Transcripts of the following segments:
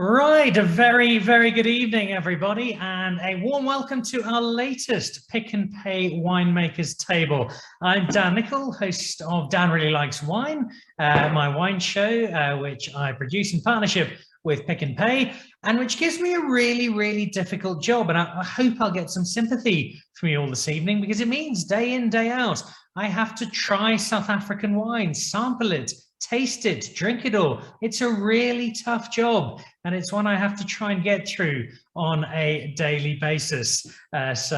Right, a very, very good evening, everybody, and a warm welcome to our latest Pick and Pay Winemakers Table. I'm Dan Nicol, host of Dan Really Likes Wine, my wine show, which I produce in partnership with Pick and Pay, and which gives me a really, really difficult job. And I hope I'll get some sympathy from you all this evening, because it means day in, day out, I have to try South African wine, sample it, taste it, drink it all. It's a really tough job, and it's one I have to try and get through on a daily basis. It's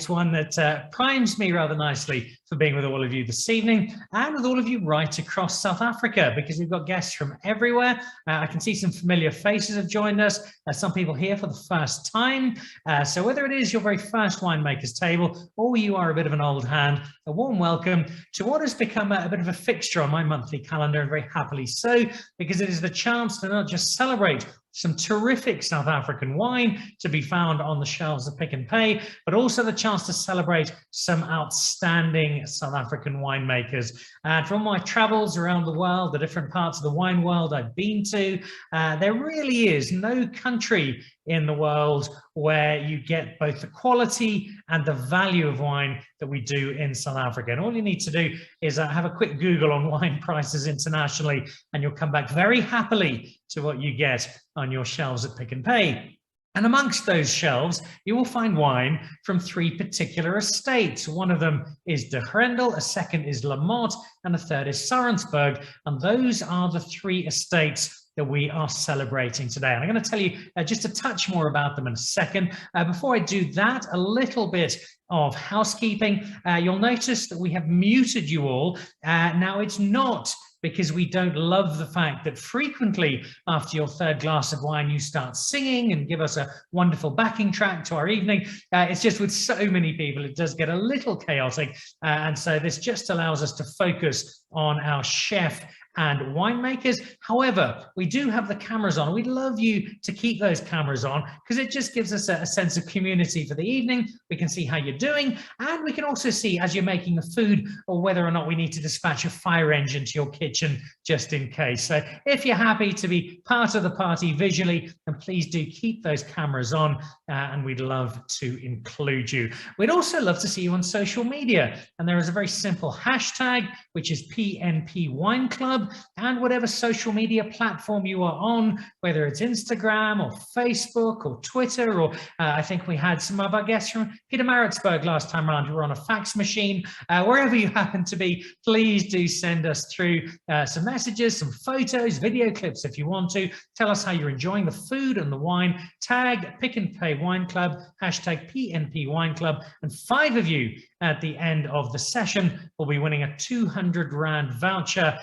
one that primes me rather nicely for being with all of you this evening, and with all of you right across South Africa, because we've got guests from everywhere. I can see some familiar faces have joined us, some people here for the first time. So whether it is your very first Winemakers Table, or you are a bit of an old hand, a warm welcome to what has become a bit of a fixture on my monthly calendar, and very happily so, because it is the chance to not just celebrate some terrific South African wine to be found on the shelves of Pick and Pay, but also the chance to celebrate some outstanding South African winemakers. And from my travels around the world, the different parts of the wine world I've been to, there really is no country in the world where you get both the quality and the value of wine that we do in South Africa. And all you need to do is have a quick Google on wine prices internationally, and you'll come back very happily to what you get on your shelves at Pick and Pay. And amongst those shelves, you will find wine from three particular estates. One of them is de Grendel, a second is La Motte, and a third is Saronsberg. And those are the three estates that we are celebrating today. And I'm going to tell you just a touch more about them in a second. Before I do that, a little bit of housekeeping. You'll notice that we have muted you all. Now, it's not because we don't love the fact that frequently after your third glass of wine, you start singing and give us a wonderful backing track to our evening. It's just with so many people, it does get a little chaotic. And so this just allows us to focus on our chef and winemakers. However, we do have the cameras on. We'd love you to keep those cameras on, because it just gives us a sense of community for the evening. We can see how you're doing, and we can also see as you're making the food, or whether or not we need to dispatch a fire engine to your kitchen just in case. So if you're happy to be part of the party visually, then please do keep those cameras on, and we'd love to include you. We'd also love to see you on social media, and there is a very simple hashtag, which is PNP Wine Club. And whatever social media platform you are on, whether it's Instagram or Facebook or Twitter, or I think we had some of our guests from Pietermaritzburg last time around who were on a fax machine. Wherever you happen to be, please do send us through some messages, some photos, video clips if you want to. Tell us how you're enjoying the food and the wine. Tag Pick and Pay Wine Club, hashtag PNP Wine Club, and 5 of you at the end of the session will be winning a 200 Rand voucher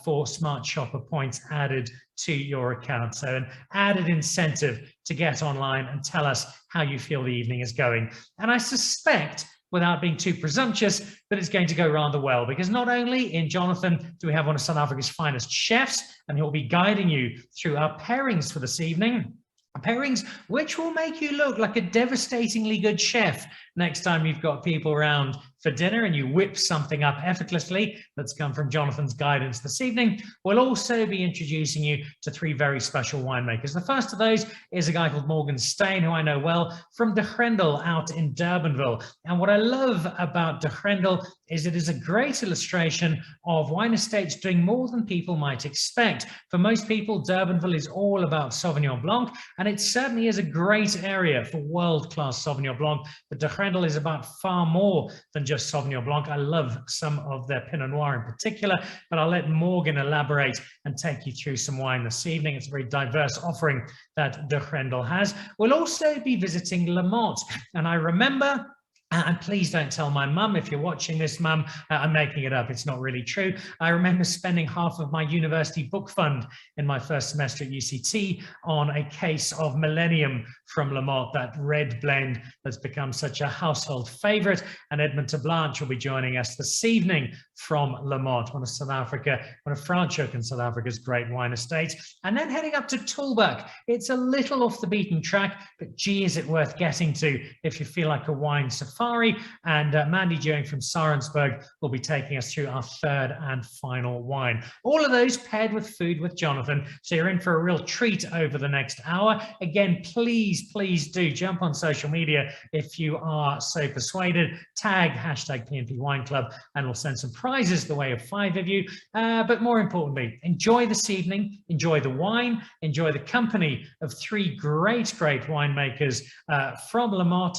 for Smart Shopper points added to your account. So an added incentive to get online and tell us how you feel the evening is going. And I suspect, without being too presumptuous, that it's going to go rather well, because not only in Jonathan do we have one of South Africa's finest chefs, and he'll be guiding you through our pairings for this evening. Pairings which will make you look like a devastatingly good chef next time you've got people around for dinner and you whip something up effortlessly that's come from Jonathan's guidance this evening. We'll also be introducing you to 3 very special winemakers. The first of those is a guy called Morgan Steyn, who I know well, from de Grendel out in Durbanville. And what I love about de Grendel is it is a great illustration of wine estates doing more than people might expect. For most people, Durbanville is all about Sauvignon Blanc, and it certainly is a great area for world-class Sauvignon Blanc, but de Grendel is about far more than just Sauvignon Blanc. I love some of their Pinot Noir in particular, but I'll let Morgan elaborate and take you through some wine this evening. It's a very diverse offering that de Grendel has. We'll also be visiting La Motte, and I remember, and please don't tell my mum if you're watching this, mum, I'm making it up, it's not really true. I remember spending half of my university book fund in my first semester at UCT on a case of Millennium from La Motte, that red blend that's become such a household favorite. And Edmund Terblanche will be joining us this evening from La Motte, one of Franschhoek in South Africa's great wine estates. And then heading up to Tulbagh. It's a little off the beaten track, but gee, is it worth getting to if you feel like a wine safari. And Mandy Dewing from Saronsberg will be taking us through our third and final wine. All of those paired with food with Jonathan. So you're in for a real treat over the next hour. Again, please do jump on social media if you are so persuaded. Tag hashtag PNP Wine Club and we'll send some prizes the way of 5 of you. But more importantly, enjoy this evening, enjoy the wine, enjoy the company of 3 great winemakers from La Motte,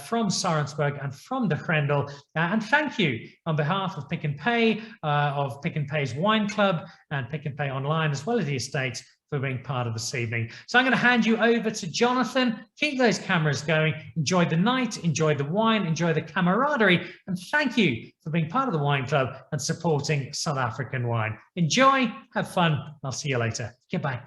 from Saronsberg and from the Grendel. And thank you on behalf of Pick n Pay, of Pick n Pay's Wine Club and Pick n Pay Online, as well as the estate, for being part of this evening. So I'm going to hand you over to Jonathan. Keep those cameras going. Enjoy the night, enjoy the wine, enjoy the camaraderie, and thank you for being part of the Wine Club and supporting South African wine. Enjoy, have fun. I'll see you later. Goodbye.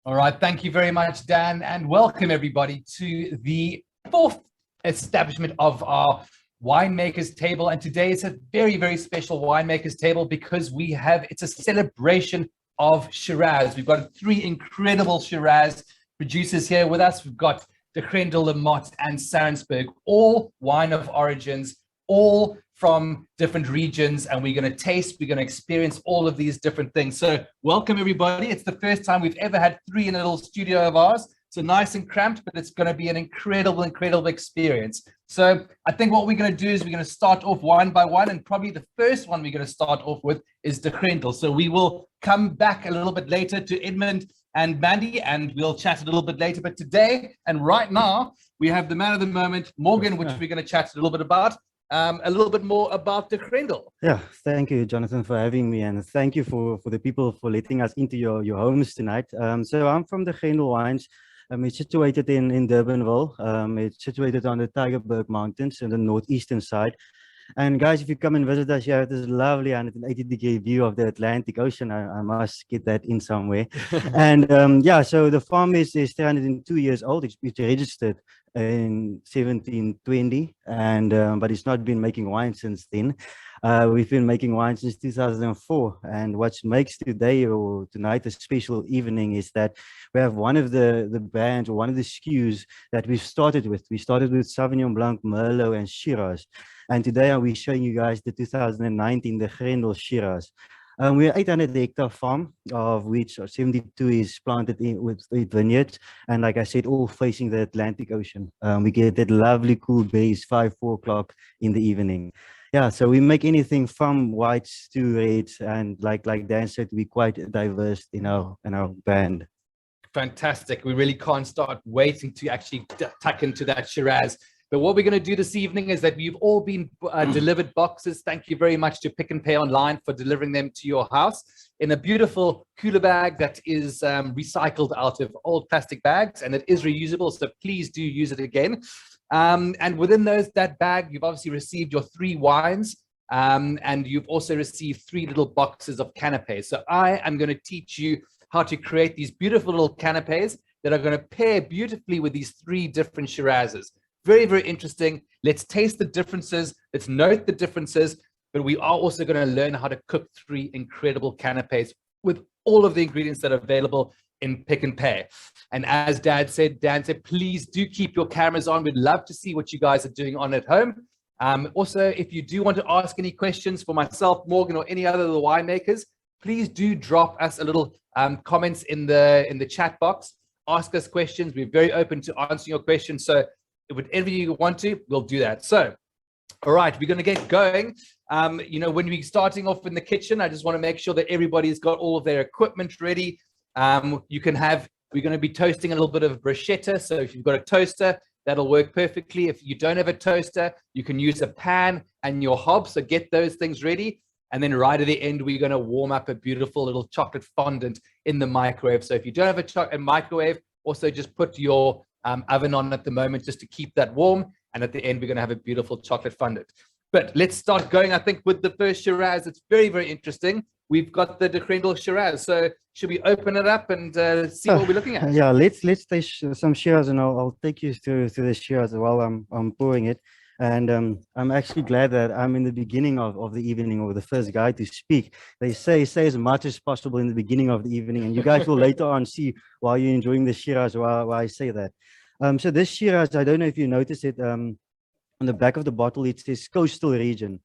All right, thank you very much, Dan, and welcome everybody to the 4th establishment of our Winemakers Table. And today it's a very special Winemakers Table because it's a celebration of Shiraz. We've got 3 incredible Shiraz producers here with us. We've got the Grendel La Motte and Saronsberg, all wine of origins, all from different regions, and we're going to taste, we're going to experience all of these different things. So welcome everybody. It's the first time we've ever had 3 in a little studio of ours. So nice and cramped, but it's going to be an incredible experience. So I think what we're going to do is we're going to start off one by one, and probably the first one we're going to start off with is the Grendel. So we will come back a little bit later to Edmund and Mandy, and we'll chat a little bit later. But today and right now, we have the man of the moment, Morgan, which we're going to chat a little bit about. A little bit more about the Grendel. Yeah, thank you, Jonathan, for having me, and thank you for the people for letting us into your homes tonight. So I'm from the Grendel Wines. It's situated in Durbanville. It's situated on the Tygerberg Mountains in the northeastern side. And guys, if you come and visit us, you have this lovely 180-degree view of the Atlantic Ocean. I must get that in somewhere. And yeah, so the farm is 302 years old. It's registered in 1720, and but it's not been making wine since then. We've been making wine since 2004, and what makes today or tonight a special evening is that we have one of the brands, or one of the SKUs that we've started with. We started with Sauvignon Blanc, Merlot, and Shiraz, and today I'll be showing you guys the 2019, the Grendel Shiraz. We're 800-hectare farm, of which 72 is planted in with vineyards, and like I said, all facing the Atlantic Ocean. We get that lovely cool breeze 4 o'clock in the evening. Yeah, so we make anything from whites to reds, and like Dan said, we're quite diverse in our band. Fantastic. We really can't start waiting to actually tuck into that Shiraz. But what we're going to do this evening is that we've all been delivered boxes. Thank you very much to Pick n Pay Online for delivering them to your house in a beautiful cooler bag that is recycled out of old plastic bags, and it is reusable, so please do use it again. And within that bag, you've obviously received your 3 wines, and you've also received 3 little boxes of canapes. So I am going to teach you how to create these beautiful little canapes that are going to pair beautifully with these 3 different Shirazes. Very interesting. Let's taste the differences. Let's note the differences, but we are also going to learn how to cook 3 incredible canapes with all of the ingredients that are available in Pick n Pay. And as Dan said, please do keep your cameras on. We'd love to see what you guys are doing on at home. Also, if you do want to ask any questions for myself, Morgan, or any other of the winemakers, please do drop us a little comments in the chat box. Ask us questions. We're very open to answering your questions. So whatever you want to, we'll do that. So, all right, we're going to get going. You know, when we're starting off in the kitchen, I just want to make sure that everybody's got all of their equipment ready. We're going to be toasting a little bit of bruschetta. So if you've got a toaster, that'll work perfectly. If you don't have a toaster, you can use a pan and your hob. So get those things ready. And then right at the end, we're going to warm up a beautiful little chocolate fondant in the microwave. So if you don't have a microwave, also just put your oven on at the moment just to keep that warm. And at the end, we're going to have a beautiful chocolate fondant. But let's start going, I think, with the first Shiraz. It's very interesting. we've got the Grendel Shiraz. So should we open it up and see what we're looking at? Yeah, let's taste some Shiraz, and I'll take you through the Shiraz while I'm pouring it. And I'm actually glad that I'm in the beginning of the evening, or the first guy to speak. They say as much as possible in the beginning of the evening, and you guys will later on see why you're enjoying the Shiraz while I say that. So this Shiraz, I don't know if you notice it, on the back of the bottle, it says coastal region.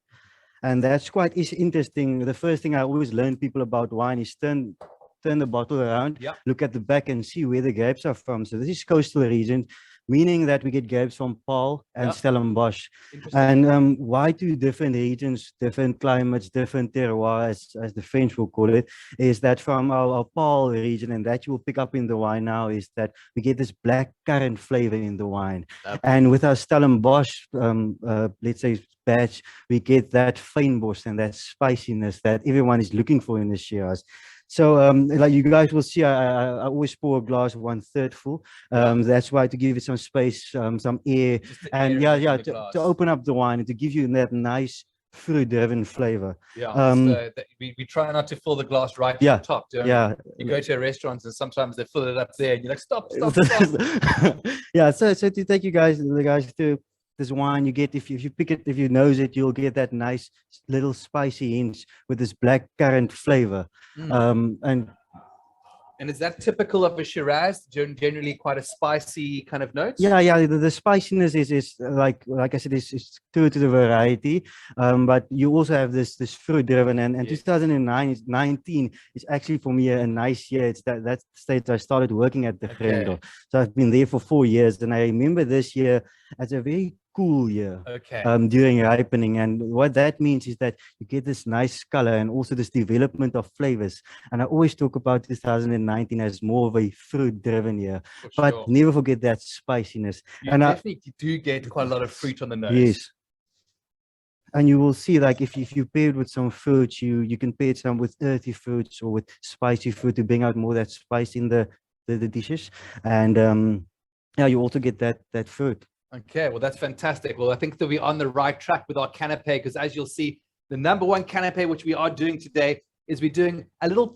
And that's quite interesting. The first thing I always learn people about wine is turn the bottle around, look at the back and see where the grapes are from. So this is coastal region, meaning that we get grapes from Paul and Stellenbosch. And why do different regions, different climates, different terroirs, as the French will call it, is that from our Paul region, and that you will pick up in the wine now, is that we get this black currant flavor in the wine. And with our Stellenbosch, let's say, batch, we get that fynbos and that spiciness that everyone is looking for in the Shiraz. So like you guys will see, I always pour a glass 1/3 full. That's why, to give it some space, some air, and to open up the wine and to give you that nice fruit-driven flavor. We try not to fill the glass right to the top. You go to a restaurant and sometimes they fill it up there, and you're like, stop. So to take the guys through this wine, you get, if you pick it, if you nose it, you'll get that nice little spicy hints with this black currant flavor. And is that typical of a Shiraz? Generally quite a spicy kind of note? The spiciness is like I said, is true to the variety, but you also have this fruit driven, and 2019 is actually for me a nice year. It's that stage I started working at the Grendel. So I've been there for 4 years, and I remember this year as a very cool year during ripening. And what that means is that you get this nice color and also this development of flavors. And I always talk about 2019 as more of a fruit driven year, but never forget that spiciness. You definitely do get quite a lot of fruit on the nose. Yes. And you will see, like, if you pair it with some fruits, you can pair it some with earthy fruits or with spicy fruit to bring out more that spice in the dishes. And you also get that fruit. Okay, well, that's fantastic. Well, I think that we're on the right track with our canapé, because as you'll see, the number one canapé which we are doing today is we're doing a little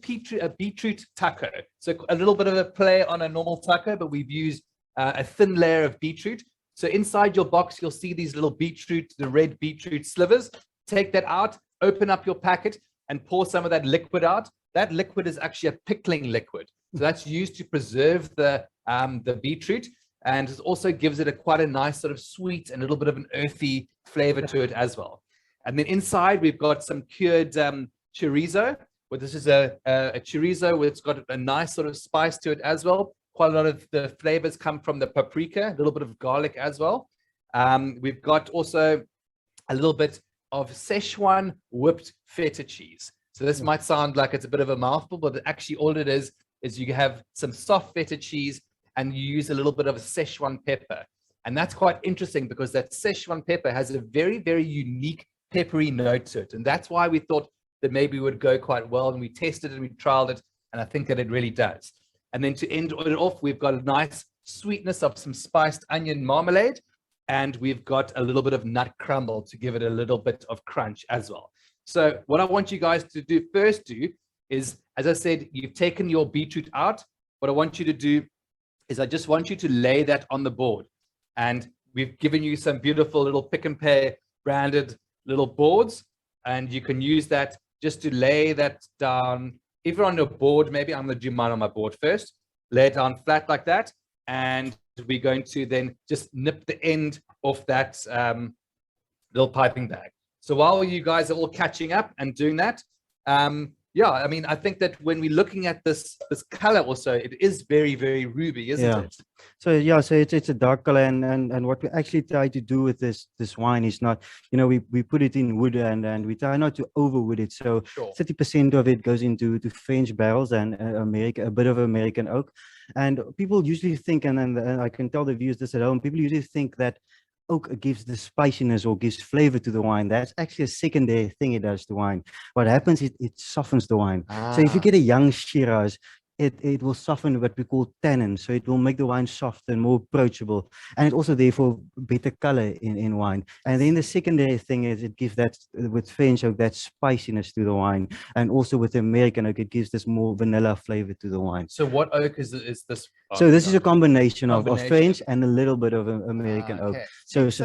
beetroot taco. So a little bit of a play on a normal taco, but we've used a thin layer of beetroot. So inside your box, you'll see these little beetroot, the red beetroot slivers. Take that out, open up your packet, and pour some of that liquid out. That liquid is actually a pickling liquid. So that's used to preserve the beetroot. And it also gives it quite a nice sort of sweet and a little bit of an earthy flavor to it as well. And then inside, we've got some cured chorizo. Well, this is a chorizo where it's got a nice sort of spice to it as well. Quite a lot of the flavors come from the paprika, a little bit of garlic as well. We've got also a little bit of Szechuan whipped feta cheese. So this might sound like it's a bit of a mouthful, but actually all it is you have some soft feta cheese, and you use a little bit of a Szechuan pepper. And that's quite interesting because that Szechuan pepper has a very, very unique peppery note to it. And that's why we thought that maybe it would go quite well. And we tested it and we trialed it. And I think that it really does. And then to end it off, we've got a nice sweetness of some spiced onion marmalade. And we've got a little bit of nut crumble to give it a little bit of crunch as well. So what I want you guys to do is, as I said, you've taken your beetroot out. What I want you to do is I just want you to lay that on the board. And we've given you some beautiful little Pick n Pay branded little boards. And you can use that just to lay that down. If you're on your board, maybe I'm going to do mine on my board first. Lay it down flat like that. And we're going to then just nip the end off that little piping bag. So while you guys are all catching up and doing that, I mean, I think that when we're looking at this color also, it is very, very ruby, isn't it? So it's a dark color, and what we actually try to do with this wine is not, we put it in wood and we try not to overwood it. So 30% of it goes into French barrels and a bit of American oak. And people usually think, and I can tell the viewers this at home, people usually think that oak gives the spiciness or gives flavor to the wine. That's actually a secondary thing it does to wine. What happens is it softens the wine. So if you get a young Shiraz, it will soften what we call tannin, so it will make the wine softer and more approachable, and it also therefore better color in wine. And then the secondary thing is it gives that with French oak that spiciness to the wine, and also with American oak it gives this more vanilla flavor to the wine. So what oak is this? So this is a combination of Combination. French and a little bit of American oak. Okay. So it's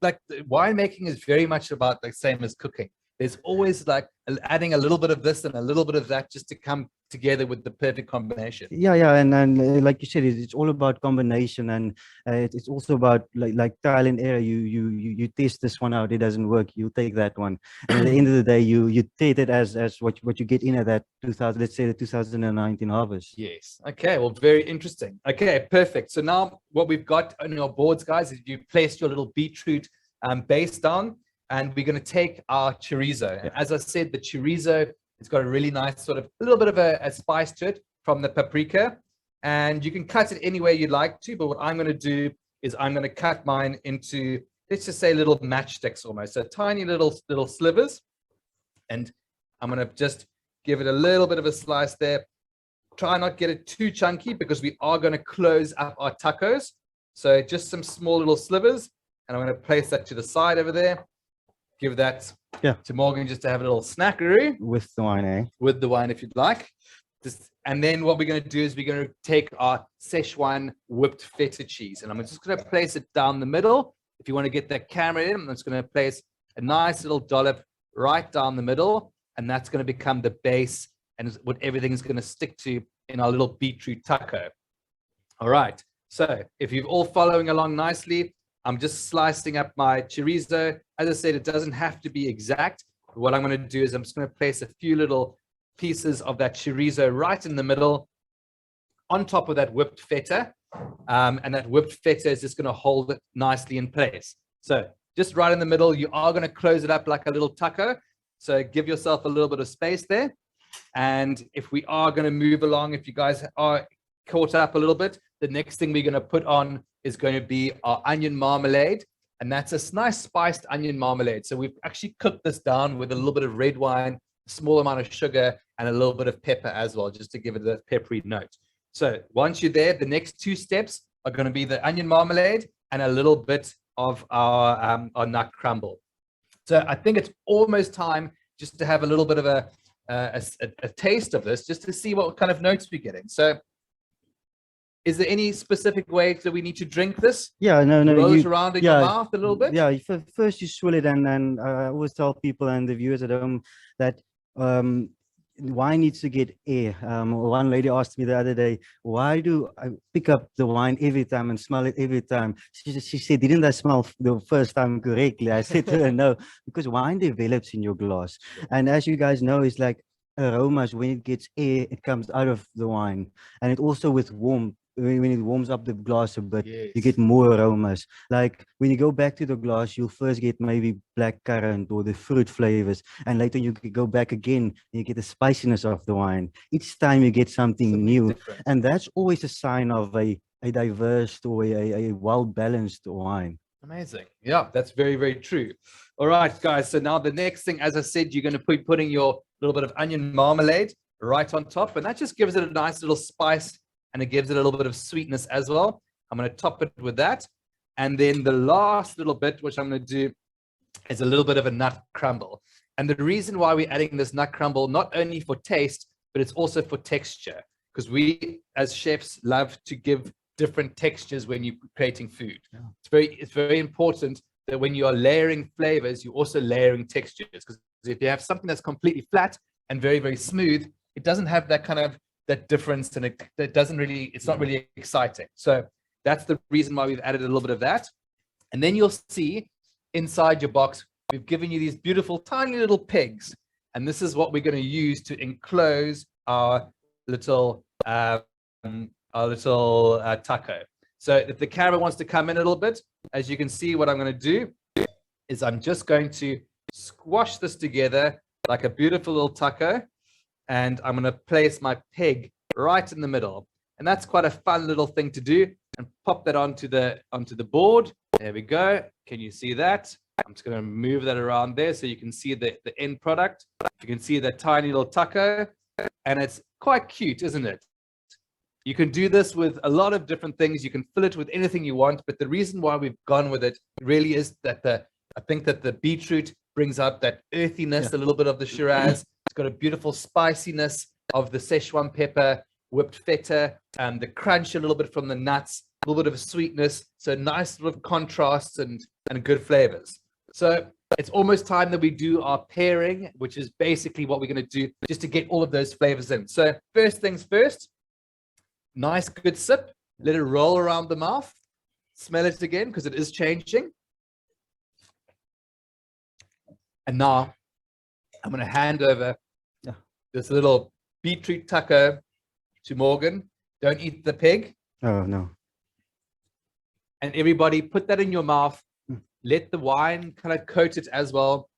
like winemaking is very much about the same as cooking. There's always like adding a little bit of this and a little bit of that just to come together with the perfect combination. yeah, and like you said, it's all about combination, and it's also about like trial and error. You test this one out, it doesn't work, you take that one, and at the end of the day, you take it as what you get in at that 2000, let's say the 2019 harvest. Yes. Okay. Well, very interesting. Okay. Perfect. So now what we've got on your boards, guys, is you placed your little beetroot base down. And we're going to take our chorizo. And as I said, the chorizo, it's got a really nice sort of a little bit of a spice to it from the paprika. And you can cut it any way you'd like to. But what I'm going to do is I'm going to cut mine into, let's just say, little matchsticks almost. So tiny little slivers. And I'm going to just give it a little bit of a slice there. Try not get it too chunky because we are going to close up our tacos. So just some small little slivers. And I'm going to place that to the side over there. Give that to Morgan just to have a little snackaroo with the wine, eh? With the wine, if you'd like. And then what we're going to do is we're going to take our Szechuan whipped feta cheese, and I'm just going to place it down the middle. If you want to get that camera in, I'm just going to place a nice little dollop right down the middle, and that's going to become the base and what everything's going to stick to in our little beetroot taco. All right. So if you're all following along nicely, I'm just slicing up my chorizo. As I said, it doesn't have to be exact. What I'm going to do is I'm just going to place a few little pieces of that chorizo right in the middle on top of that whipped feta. And that whipped feta is just going to hold it nicely in place. So just right in the middle, you are going to close it up like a little taco. So give yourself a little bit of space there. And if we are going to move along, if you guys are caught up a little bit, the next thing we're going to put on is going to be our onion marmalade, and that's a nice spiced onion marmalade. So we've actually cooked this down with a little bit of red wine, a small amount of sugar, and a little bit of pepper as well, just to give it a peppery note. So once you're there, the next two steps are going to be the onion marmalade and a little bit of our nut crumble. So I think it's almost time just to have a little bit of a taste of this, just to see what kind of notes we're getting. So is there any specific way that we need to drink this? Yeah, no. Roll it around in your mouth a little bit? Yeah, first you swill it, and I always tell people and the viewers at home that wine needs to get air. One lady asked me the other day, why do I pick up the wine every time and smell it every time? She said, didn't I smell the first time correctly? I said to her, no, because wine develops in your glass. And as you guys know, it's like aromas. When it gets air, it comes out of the wine. And it also with warmth. When it warms up the glass a bit, you get more aromas. Like when you go back to the glass, you'll first get maybe black currant or the fruit flavors, and later you could go back again and you get the spiciness of the wine. Each time you get something new, different. And that's always a sign of a diverse or a well-balanced wine. Amazing. Yeah, that's very, very true. All right, guys. So now the next thing, as I said, you're going to be putting your little bit of onion marmalade right on top, and that just gives it a nice little spice. And it gives it a little bit of sweetness as well. I'm going to top it with that. And then the last little bit, which I'm going to do, is a little bit of a nut crumble. And the reason why we're adding this nut crumble, not only for taste, but it's also for texture. Because we, as chefs, love to give different textures when you're creating food. Yeah. It's very important that when you are layering flavors, you're also layering textures. Because if you have something that's completely flat and very, very smooth, it doesn't have that kind of that difference, and it doesn't really, it's not really exciting. So that's the reason why we've added a little bit of that. And then you'll see inside your box, we've given you these beautiful tiny little pegs, and this is what we're going to use to enclose our little taco. So if the camera wants to come in a little bit, as you can see, what I'm going to do is I'm just going to squash this together like a beautiful little taco. And I'm going to place my peg right in the middle. And that's quite a fun little thing to do. And pop that onto the board. There we go. Can you see that? I'm just going to move that around there so you can see the end product. You can see that tiny little taco. And it's quite cute, isn't it? You can do this with a lot of different things. You can fill it with anything you want, but the reason why we've gone with it really is that I think that the beetroot brings out that earthiness, a little bit of the Shiraz. It's got a beautiful spiciness of the Szechuan pepper, whipped feta, and the crunch a little bit from the nuts, a little bit of a sweetness. So nice sort of contrasts and good flavors. So it's almost time that we do our pairing, which is basically what we're going to do just to get all of those flavors in. So first things first, nice good sip. Let it roll around the mouth. Smell it again because it is changing. And now I'm going to hand over this little beetroot taco to Morgan. Don't eat the pig. Oh, no. And everybody put that in your mouth. Let the wine kind of coat it as well.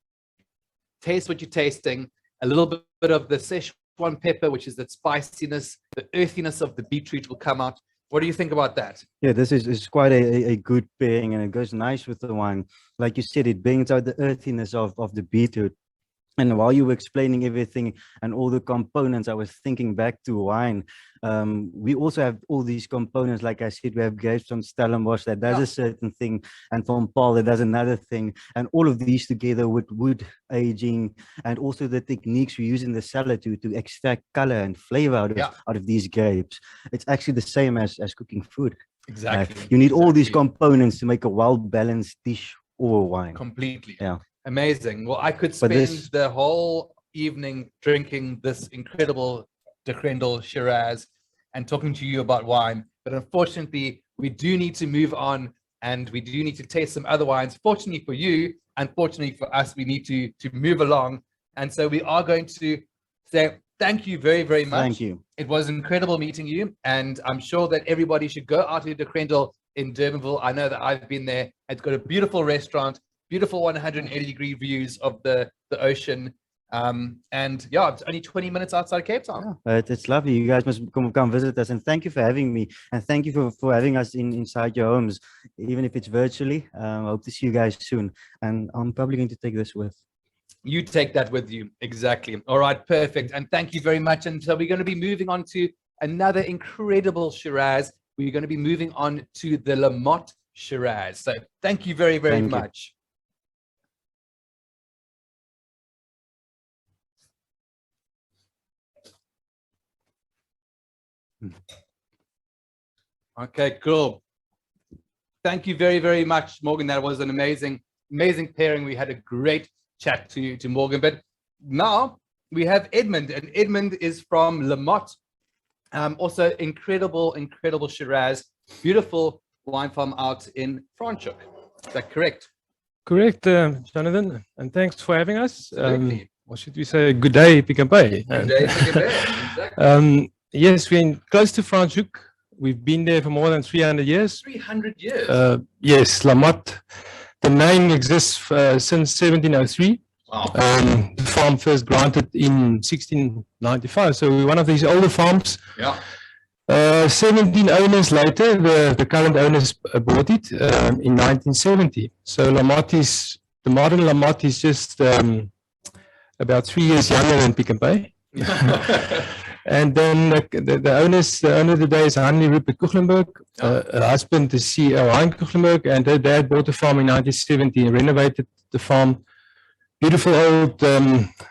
Taste what you're tasting. A little bit of the Szechuan pepper, which is that spiciness, the earthiness of the beetroot will come out. What do you think about that? Yeah, this is quite a good pairing, and it goes nice with the wine. Like you said, it brings out the earthiness of the beetroot. And while you were explaining everything and all the components, I was thinking back to wine. We also have all these components. Like I said, we have grapes from Stellenbosch that does a certain thing, and from Paul that does another thing. And all of these together with wood aging and also the techniques we use in the cellar to extract color and flavor out of these grapes. It's actually the same as cooking food. Exactly. You need all these components to make a well-balanced dish or wine. Completely. Yeah. Amazing. Well, I could spend the whole evening drinking this incredible de Grendel Shiraz and talking to you about wine. But unfortunately, we do need to move on and we do need to taste some other wines. Fortunately for you, unfortunately for us, we need to move along. And so we are going to say thank you very, very much. Thank you. It was incredible meeting you. And I'm sure that everybody should go out to de Grendel in Durbanville. I know that I've been there. It's got a beautiful restaurant. Beautiful 180-degree views of the ocean. And yeah, it's only 20 minutes outside Cape Town. Yeah, it's lovely. You guys must come visit us, and thank you for having me, and thank you for having us inside your homes, even if it's virtually. I hope to see you guys soon, and I'm probably going to take this with. You take that with you. Exactly. All right, perfect. And thank you very much. And so we're going to be moving on to another incredible Shiraz. We're going to be moving on to the La Motte Shiraz. So thank you very, very much. Okay, cool. Thank you very, very much, Morgan. That was an amazing pairing. We had a great chat to Morgan. But now we have Edmund, and Edmund is from La Motte. Also incredible Shiraz, beautiful wine farm out in Franschhoek. Is that correct? Correct, Jonathan, and thanks for having us. Or should we say good day, Pick and Pay? Good day, Pick and Pay. Exactly. Yes, we're close to Franschhoek. We've been there for more than 300 years. 300 years? Yes, La Motte. The name exists since 1703. Wow. The farm first granted in 1695. So we're one of these older farms. Yeah. 17 owners later, the current owners bought it in 1970. So La Motte the modern La Motte is just about 3 years younger than Pick and Pay. And then the owner today is Hanlie Rupert Kuchlenberg, her husband is CEO Hein Kuchlenberg, and her dad bought the farm in 1970 and renovated the farm. Beautiful old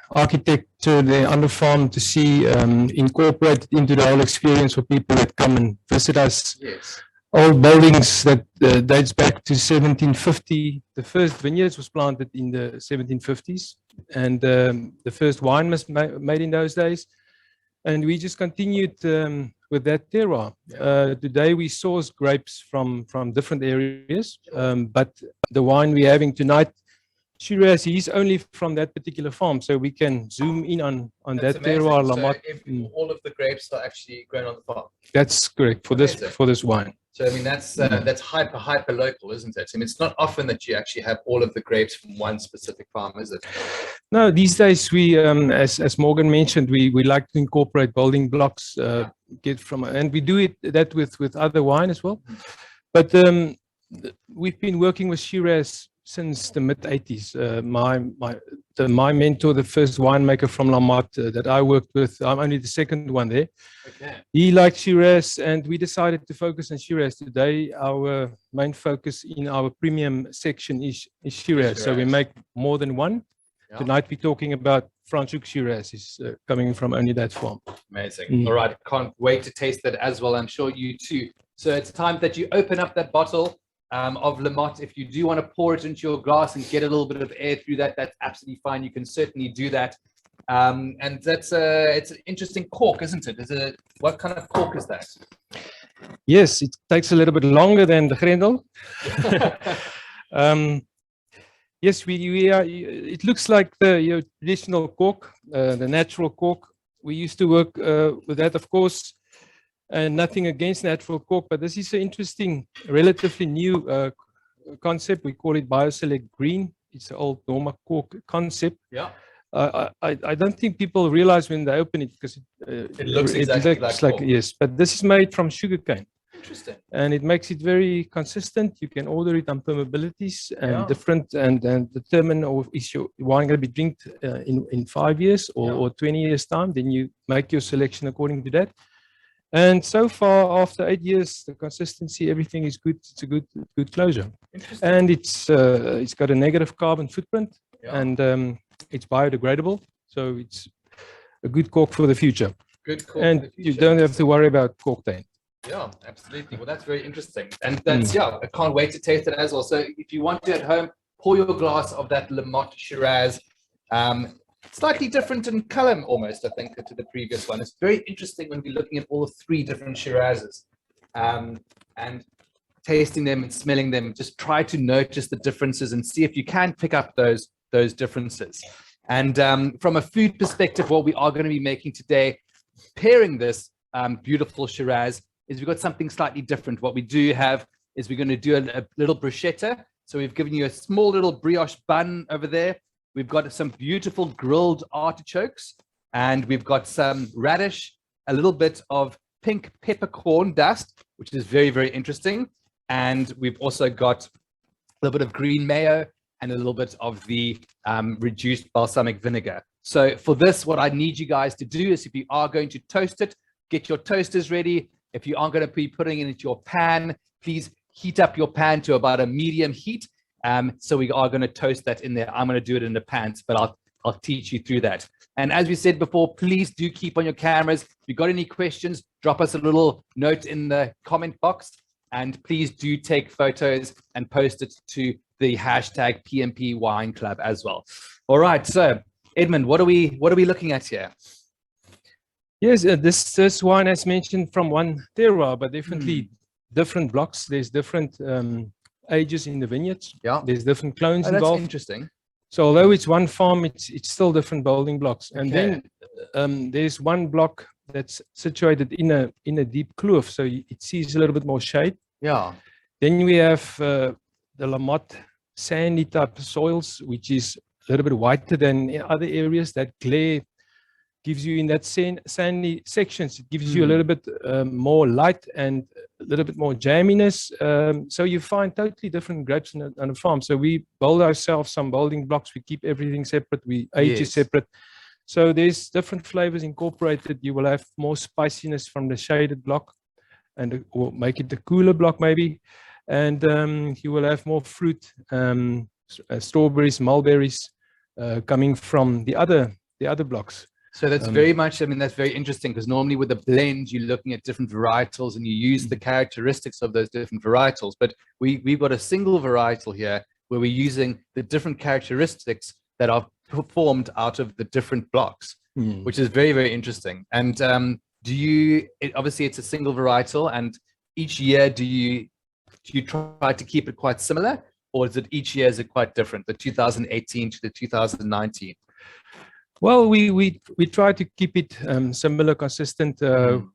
architecture there on the farm to see, incorporated into the whole experience for people that come and visit us. Yes. Old buildings that dates back to 1750. The first vineyards was planted in the 1750s, and the first wine was made in those days. And we just continued with that terroir. Today we source grapes from different areas, but the wine we're having tonight, Shiraz, is only from that particular farm, so we can zoom in on that terroir. La Motte. So all of the grapes are actually grown on the farm. That's correct for this wine. So I mean that's hyper local, isn't it? I mean, it's not often that you actually have all of the grapes from one specific farm, is it? No, these days we, as Morgan mentioned, we like to incorporate building blocks, and we do that with other wine as well. But we've been working with Shiraz since the mid 80s. My mentor, the first winemaker from La Motte that I worked with, I'm only the second one there. Okay. He liked Shiraz, and we decided to focus on Shiraz. Today, our main focus in our premium section is Shiraz. So we make more than one. Yeah. Tonight, we're talking about Franschhoek Shiraz, is coming from only that farm. Amazing. All right. Can't wait to taste that as well. I'm sure you too. So it's time that you open up that bottle of La Motte. If you do want to pour it into your glass and get a little bit of air through that, that's absolutely fine. You can certainly do that. And it's an interesting cork, isn't it? What kind of cork is that? Yes, it takes a little bit longer than the Grendel. Yes, we are. It looks like the traditional cork, the natural cork. We used to work with that, of course. And nothing against natural cork, but this is an interesting, relatively new concept. We call it BioSelect Green. It's an old Norma cork concept. Yeah. I don't think people realize when they open it, because it looks exactly like cork. Yes, but this is made from sugarcane. Interesting. And it makes it very consistent. You can order it on permeabilities and different, and determine, or is your wine going to be drinked in 5 years or 20 years time. Then you make your selection according to that. And so far, after 8 years, the consistency, everything is good. It's a good closure. And it's got a negative carbon footprint, and it's biodegradable. So it's a good cork for the future. Good cork. And you don't have to worry about cork taint. Yeah, absolutely. Well, that's very interesting. And that's, I can't wait to taste it as well. So if you want to at home, pour your glass of that La Motte Shiraz. Slightly different in color almost, I think, to the previous one. It's very interesting when we're looking at all the 3 different Shirazes and tasting them and smelling them. Just try to notice the differences and see if you can pick up those differences. And from a food perspective, what we are going to be making today, pairing this beautiful Shiraz, is we've got something slightly different. What we do have is we're going to do a little bruschetta. So we've given you a small little brioche bun over there. We've got some beautiful grilled artichokes, and we've got some radish, a little bit of pink peppercorn dust, which is very, very interesting. And we've also got a little bit of green mayo and a little bit of the reduced balsamic vinegar. So for this, what I need you guys to do is, if you are going to toast it, get your toasters ready. If you are going to be putting it into your pan, please heat up your pan to about a medium heat. So we are going to toast that in there. I'm going to do it in the pans, but I'll teach you through that. And as we said before, please do keep on your cameras. If you've got any questions, drop us a little note in the comment box, and please do take photos and post it to the hashtag PMP Wine Club as well. All right, so Edmund, what are we looking at here? Yes, this wine, as mentioned, from one terroir, but definitely different blocks. There's different ages in the vineyards. Yeah, there's different clones involved. That's interesting. So although it's one farm, it's still different building blocks. And then there's one block that's situated in a deep kloof, so it sees a little bit more shade. Yeah. Then we have the La Motte sandy type soils, which is a little bit whiter than in other areas. That glare gives you, in that sandy sections, it gives you a little bit more light and a little bit more jamminess. So you find totally different grapes on a farm. So we build ourselves some building blocks. We keep everything separate. We age it separate. So there's different flavors incorporated. You will have more spiciness from the shaded block, and or make it the cooler block maybe. And you will have more fruit, strawberries, mulberries coming from the other blocks. So that's very much, I mean, that's very interesting, because normally with the blend, you're looking at different varietals and you use the characteristics of those different varietals. But we've got a single varietal here where we're using the different characteristics that are formed out of the different blocks, which is very, very interesting. And obviously it's a single varietal, and each year do you try to keep it quite similar, or is it each year is it quite different, the 2018 to the 2019? Well, we try to keep it similar, consistent.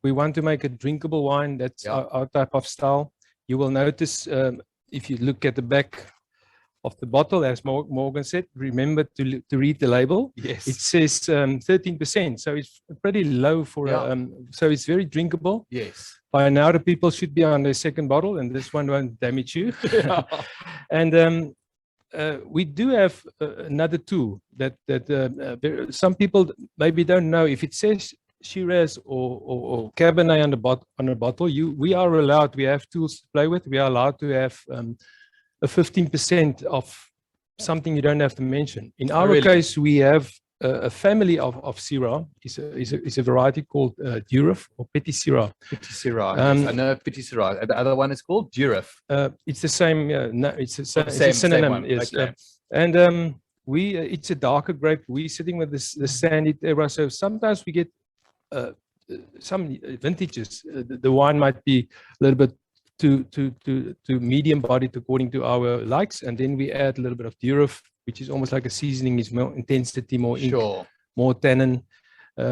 We want to make a drinkable wine. That's our type of style. You will notice if you look at the back of the bottle, as Morgan said, remember to read the label. Yes. It says 13%, so it's pretty low for so it's very drinkable. Yes. By now, the people should be on their second bottle, and this one won't damage you. And we do have another tool that some people maybe don't know. If it says Shiraz or Cabernet on a bottle, we are allowed. We have tools to play with. We are allowed to have a 15% of something you don't have to mention. In our case, we have a family of Syrah. Is a variety called Durif or Petit Syrah. Petit Syrah. Yes, I know Petit Syrah. The other one is called Durif. It's the same. No, it's a Same synonym. one. Yes. Okay. And it's a darker grape. We're sitting with the sandy terroir. So sometimes we get some vintages. The wine might be a little bit to medium bodied according to our likes, and then we add a little bit of Durif, which is almost like a seasoning. Is more intensity, more ink, more tannin.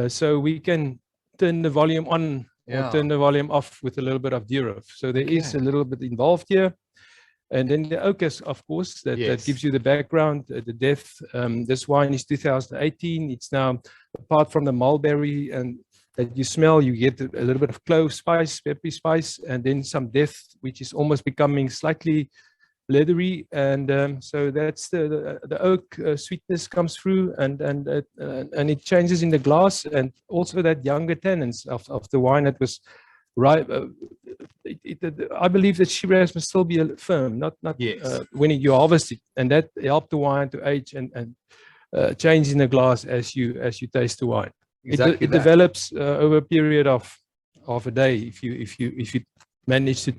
So we can turn the volume on or turn the volume off with a little bit of Durif. So there is a little bit involved here. And then the Oakers, of course, that gives you the background, the depth. This wine is 2018. It's now, apart from the mulberry and that you smell, you get a little bit of clove spice, peppery spice, and then some depth, which is almost becoming slightly leathery. And so that's the oak sweetness comes through, and it changes in the glass, and also that younger tannins of the wine that was right. I believe that Shiraz must still be firm, not when you harvest it, and that helped the wine to age and change in the glass as you taste the wine. Exactly it develops over a period of a day if you manage to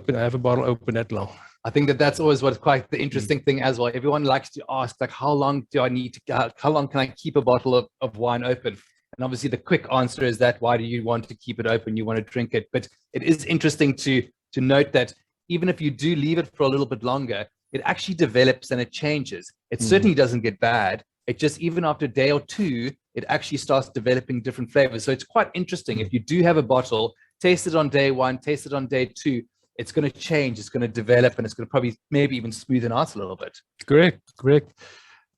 have a bottle open that long. I think that's always what's quite the interesting thing as well. Everyone likes to ask, like, how long do I need to? How long can I keep a bottle of wine open? And obviously the quick answer is that why do you want to keep it open? You want to drink it. But it is interesting to note that even if you do leave it for a little bit longer, it actually develops and it changes. It certainly doesn't get bad. It just, even after a day or two, it actually starts developing different flavors. So it's quite interesting. If you do have a bottle, taste it on day one, taste it on day two, it's going to change, it's going to develop, and it's going to probably maybe even smoothen out a little bit. Correct.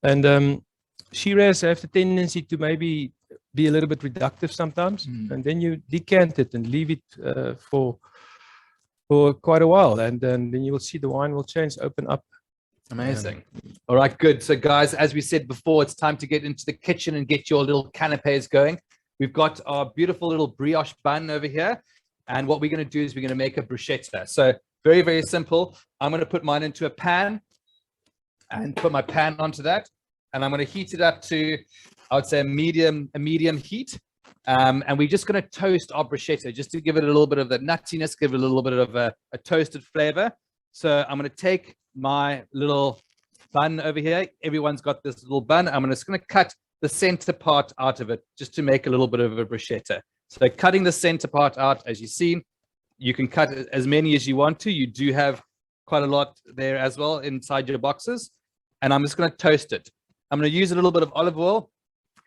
And Shiraz have the tendency to maybe be a little bit reductive sometimes, and then you decant it and leave it for quite a while, and then you will see the wine will change, open up. Amazing. All right, good. So guys, as we said before, it's time to get into the kitchen and get your little canapes going. We've got our beautiful little brioche bun over here. And what we're going to do is we're going to make a bruschetta. So very, very simple. I'm going to put mine into a pan and put my pan onto that. And I'm going to heat it up to, I would say, a medium heat. And we're just going to toast our bruschetta just to give it a little bit of the nuttiness, give it a little bit of a toasted flavor. So I'm going to take my little bun over here. Everyone's got this little bun. I'm just going to cut the center part out of it just to make a little bit of a bruschetta. So cutting the center part out, as you've seen, you can cut as many as you want to. You do have quite a lot there as well inside your boxes. And I'm just going to toast it. I'm going to use a little bit of olive oil.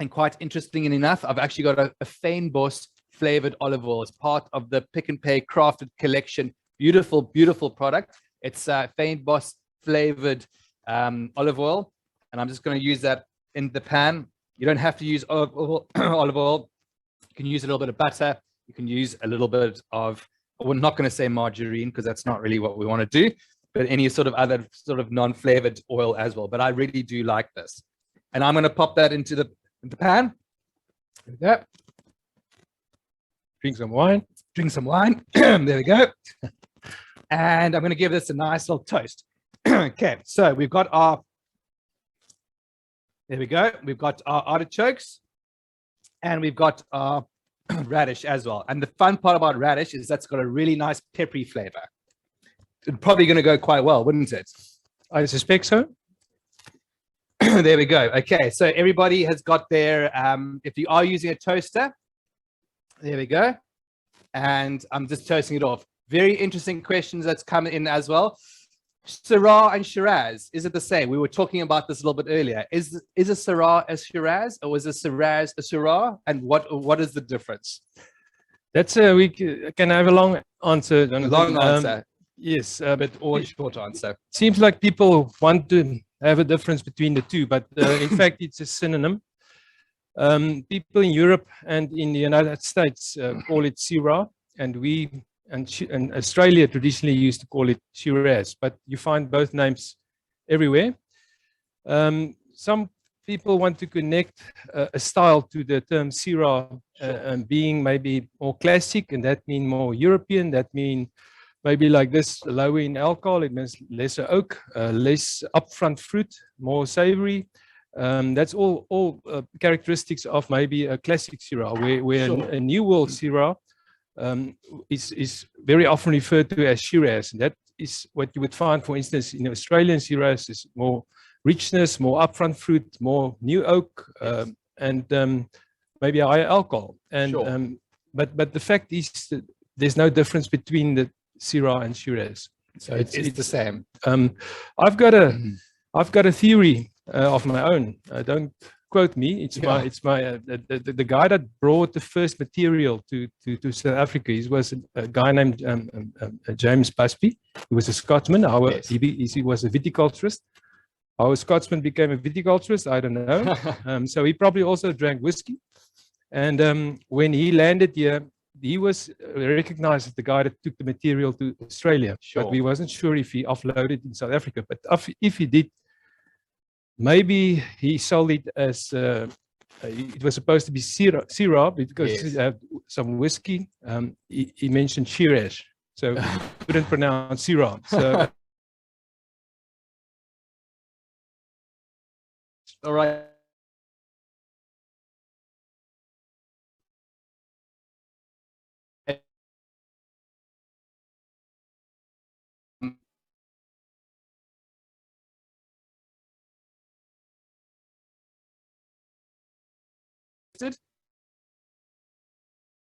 And quite interesting enough, I've actually got a Fynbos flavored olive oil as part of the Pick and Pay crafted collection. Beautiful, beautiful product. It's Fynbos flavored olive oil. And I'm just going to use that in the pan. You don't have to use olive oil. You can use a little bit of butter. You can use a little bit of, we're not going to say margarine because that's not really what we want to do, but any sort of other sort of non-flavored oil as well. But I really do like this. And I'm going to pop that into the pan. There we go. Drink some wine. Drink some wine. There we go. And I'm going to give this a nice little toast. Okay, so we've got our, there we go. We've got our artichokes. And we've got our radish as well. And the fun part about radish is that's got a really nice peppery flavor. It's probably going to go quite well, wouldn't it? I suspect so. There we go. Okay, so everybody has got their, if you are using a toaster, there we go. And I'm just toasting it off. Very interesting questions that's come in as well. Syrah and Shiraz, is it the same? We were talking about this a little bit earlier. Is a Syrah a Shiraz, or is a Shiraz a Syrah? And what is the difference? That's we can have a long answer. Long answer. Yes, but or short answer. Seems like people want to have a difference between the two, but in fact, it's a synonym. People in Europe and in the United States call it Syrah, and we and Australia traditionally used to call it Shiraz, but you find both names everywhere. Some people want to connect a style to the term Shiraz, being maybe more classic, and that means more European. That means maybe like this, lower in alcohol. It means lesser oak, less upfront fruit, more savory. That's all characteristics of maybe a classic Shiraz, where Sure. a new world Shiraz is very often referred to as Shiraz. And that is what you would find, for instance, in Australian Shiraz is more richness, more upfront fruit, more new oak, and maybe a higher alcohol. And Sure. but the fact is that there's no difference between the Shiraz and Shiraz. So It's the same. I've got a theory of my own. Don't quote me. It's my the guy that brought the first material to South Africa. He was a guy named James Busby. He was a Scotsman. He was a viticulturist. How a Scotsman became a viticulturist, I don't know. So he probably also drank whiskey. And when he landed here, he was recognized as the guy that took the material to Australia. Sure. But we wasn't sure if he offloaded in South Africa. But if he did, maybe he sold it as it was supposed to be Shiraz because Yes. he had some whiskey. He mentioned Shiraz, so he couldn't pronounce Shiraz. So All right.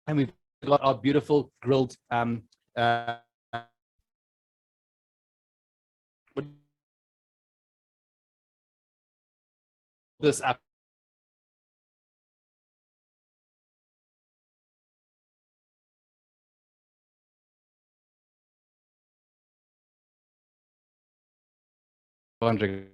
And we've got our beautiful grilled this up. Wondering.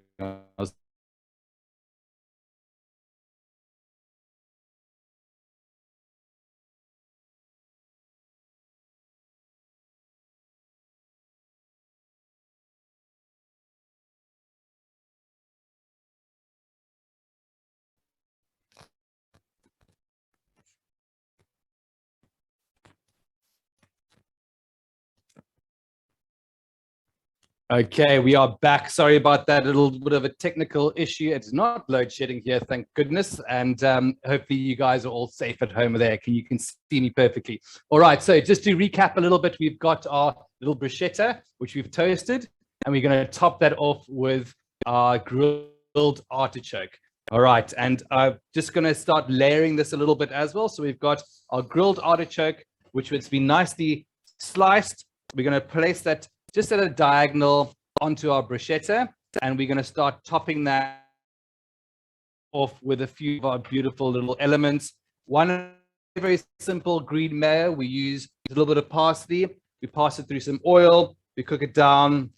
Okay, we are back. Sorry about that little bit of a technical issue. It's not load shedding here, thank goodness. And hopefully you guys are all safe at home there. You can see me perfectly. All right, so just to recap a little bit, we've got our little bruschetta, which we've toasted, and we're going to top that off with our grilled artichoke. All right, and I'm just going to start layering this a little bit as well. So we've got our grilled artichoke, which has been nicely sliced. We're going to place that just at a diagonal onto our bruschetta, and we're going to start topping that off with a few of our beautiful little elements. One very simple green mayo. We use a little bit of parsley. We pass it through some oil. We cook it down,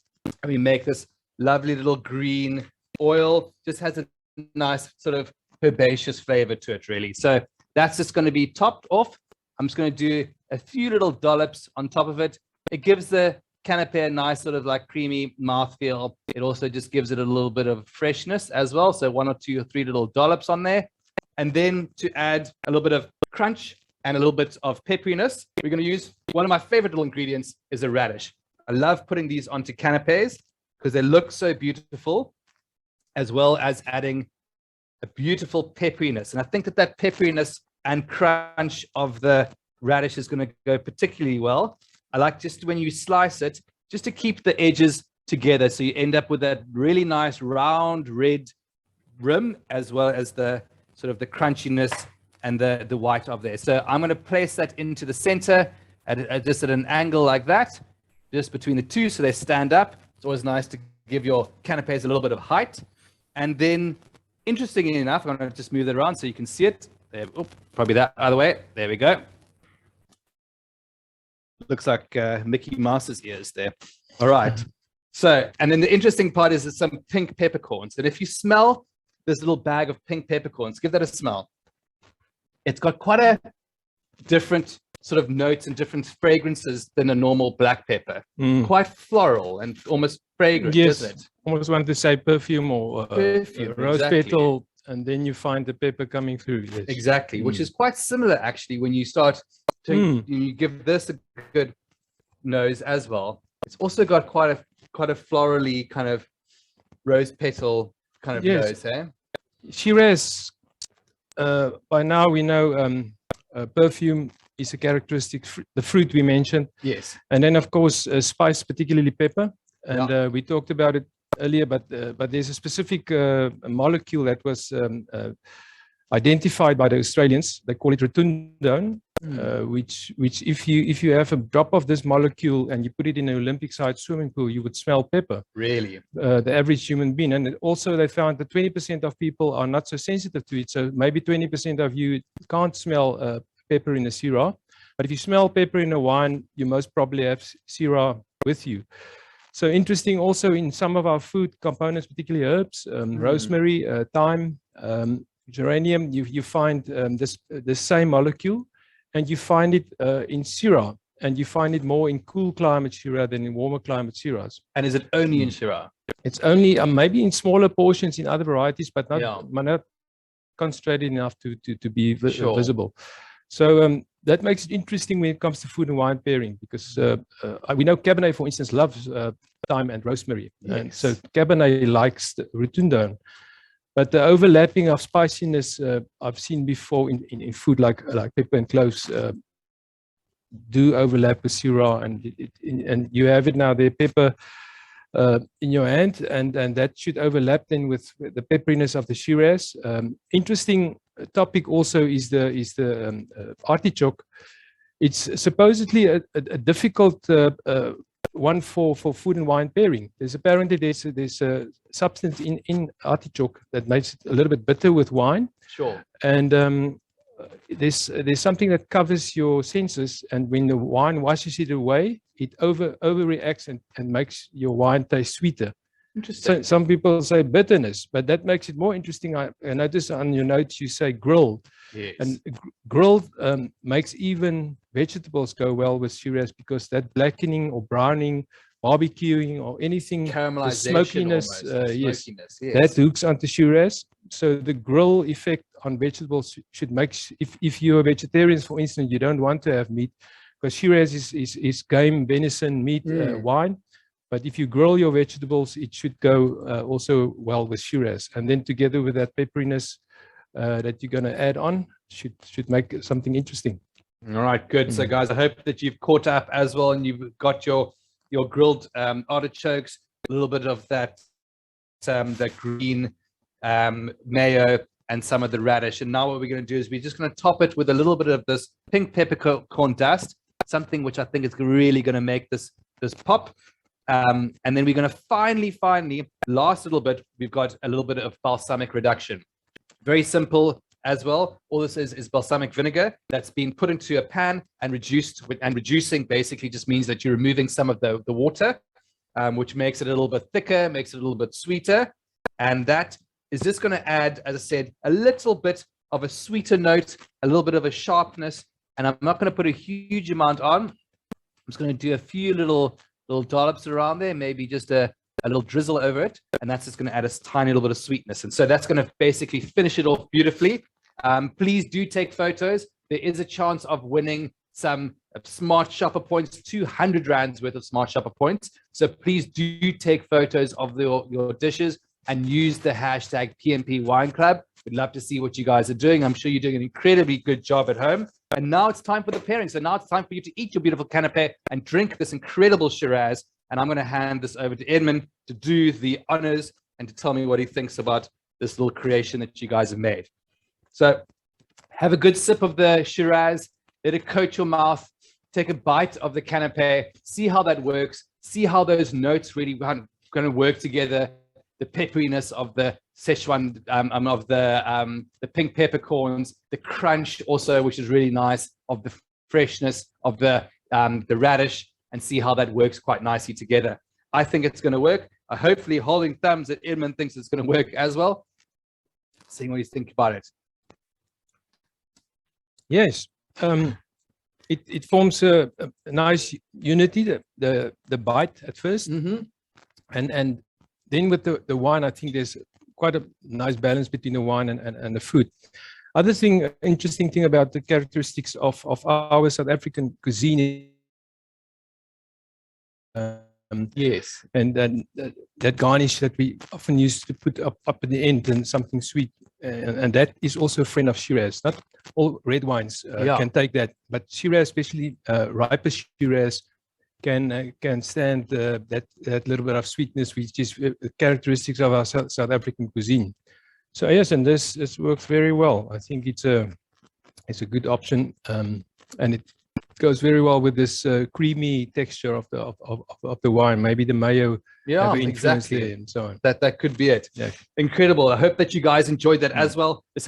and we make this lovely little green oil. Just has a nice sort of herbaceous flavor to it, really. So that's just going to be topped off. I'm just going to do a few little dollops on top of it. It gives the canapé a nice sort of like creamy mouthfeel. It also just gives it a little bit of freshness as well. So 1 or 2 or 3 little dollops on there. And then to add a little bit of crunch and a little bit of pepperiness, we're going to use one of my favorite little ingredients is a radish. I love putting these onto canapés because they look so beautiful, as well as adding a beautiful pepperiness. And I think that that pepperiness and crunch of the radish is going to go particularly well. I like just when you slice it, just to keep the edges together. So you end up with that really nice round red rim, as well as the sort of the crunchiness and the white of there. So I'm going to place that into the center just at an angle like that, just between the two, so they stand up. It's always nice to give your canapes a little bit of height. And then, interestingly enough, I'm going to just move that around so you can see it. There, probably that other way. There we go. Looks like Mickey Mouse's ears there. All right. So, and then the interesting part is some pink peppercorns. And if you smell this little bag of pink peppercorns, give that a smell. It's got quite a different sort of notes and different fragrances than a normal black pepper. Mm. Quite floral and almost fragrant, Yes, isn't it? almost want to say perfume or Perfume, rose exactly. petal, and then you find the pepper coming through. Yes. Exactly, which Mm. is quite similar actually when you start to you give this a good nose as well. It's also got quite a florally kind of rose petal kind of Yes. nose, eh? Shiraz, by now we know perfume is a characteristic, the fruit we mentioned. Yes. And then, of course, spice, particularly pepper. And Yeah. we talked about it earlier, but there's a specific molecule that was identified by the Australians. They call it rotundone, which if you have a drop of this molecule and you put it in an Olympic-sized swimming pool, you would smell pepper. Really? The average human being. And also they found that 20% of people are not so sensitive to it. So maybe 20% of you can't smell pepper in a Shiraz. But if you smell pepper in a wine, you most probably have Shiraz with you. So interesting also in some of our food components, particularly herbs, rosemary, thyme, geranium, you find the same molecule, and you find it in Shiraz, and you find it more in cool climate Shiraz than in warmer climate Shiraz. And is it only in Shiraz? It's only maybe in smaller portions in other varieties, but not, Yeah. not concentrated enough to be Sure. visible. So that makes it interesting when it comes to food and wine pairing, because we know Cabernet, for instance, loves thyme and rosemary. And Yes. so Cabernet likes the rotundone. But the overlapping of spiciness I've seen before in food like pepper and cloves do overlap with Shiraz, and you have it now, the pepper in your hand, and that should overlap then with the pepperiness of the Shiraz. Interesting topic also is the artichoke. It's supposedly a difficult one for food and wine pairing. There's a substance in artichoke that makes it a little bit bitter with wine. Sure. And there's something that covers your senses, and when the wine washes it away, it overreacts and makes your wine taste sweeter. Interesting. So some people say bitterness, but that makes it more interesting. I notice on your notes you say grilled. Yes. And grilled makes even vegetables go well with Shiraz, because that blackening or browning, barbecuing or anything, the Caramelization, smokiness, almost, yes, smokiness, yes. that hooks onto Shiraz. So the grill effect on vegetables should make, if you're a vegetarian, for instance, you don't want to have meat, because Shiraz is game, venison, meat, wine. But if you grill your vegetables, it should go also well with Shiraz. And then together with that pepperiness that you're going to add on, should make something interesting. All right, good. So guys, I hope that you've caught up as well, and you've got your grilled artichokes, a little bit of that the green mayo, and some of the radish. And now what we're going to do is we're just going to top it with a little bit of this pink peppercorn dust, something which I think is really going to make this pop. And then we're going to finally, last little bit, we've got a little bit of balsamic reduction. Very simple as well. All this is balsamic vinegar that's been put into a pan and reduced. And reducing basically just means that you're removing some of the water, which makes it a little bit thicker, makes it a little bit sweeter. And that is just going to add, as I said, a little bit of a sweeter note, a little bit of a sharpness. And I'm not going to put a huge amount on. I'm just going to do a few little dollops around there, maybe just a little drizzle over it, and that's just going to add a tiny little bit of sweetness. And so that's going to basically finish it off beautifully. Please do take photos. There is a chance of winning some smart shopper points, 200 rands worth of smart shopper points. So please do take photos of your dishes and use the hashtag PNP Wine Club. We'd love to see what you guys are doing. I'm sure you're doing an incredibly good job at home. And now it's time for the pairing. So now it's time for you to eat your beautiful canapé and drink this incredible Shiraz. And I'm going to hand this over to Edmund to do the honors and to tell me what he thinks about this little creation that you guys have made. So have a good sip of the Shiraz. Let it coat your mouth. Take a bite of the canapé. See how that works. See how those notes really going to work together. The pepperiness of the Szechuan, of the pink peppercorns, the crunch also, which is really nice, of the freshness of the radish, and see how that works quite nicely together. I think it's going to work. Hopefully holding thumbs that Edmund thinks it's going to work as well. Seeing what you think about it. Yes. it forms a nice unity, the bite at first, and then with the wine, I think there's quite a nice balance between the wine and the food. Interesting thing about the characteristics of our South African cuisine. Yes, and then that garnish that we often use to put up at the end and something sweet, and that is also a friend of Shiraz. Not all red wines can take that, but Shiraz, especially riper Shiraz, can stand that little bit of sweetness, which is characteristics of our South African cuisine. So yes, and this works very well. I think it's a good option, and it goes very well with this creamy texture of the wine. Maybe the mayo have an influence there and so on. That could be it. Yeah. Incredible. I hope that you guys enjoyed that as well. It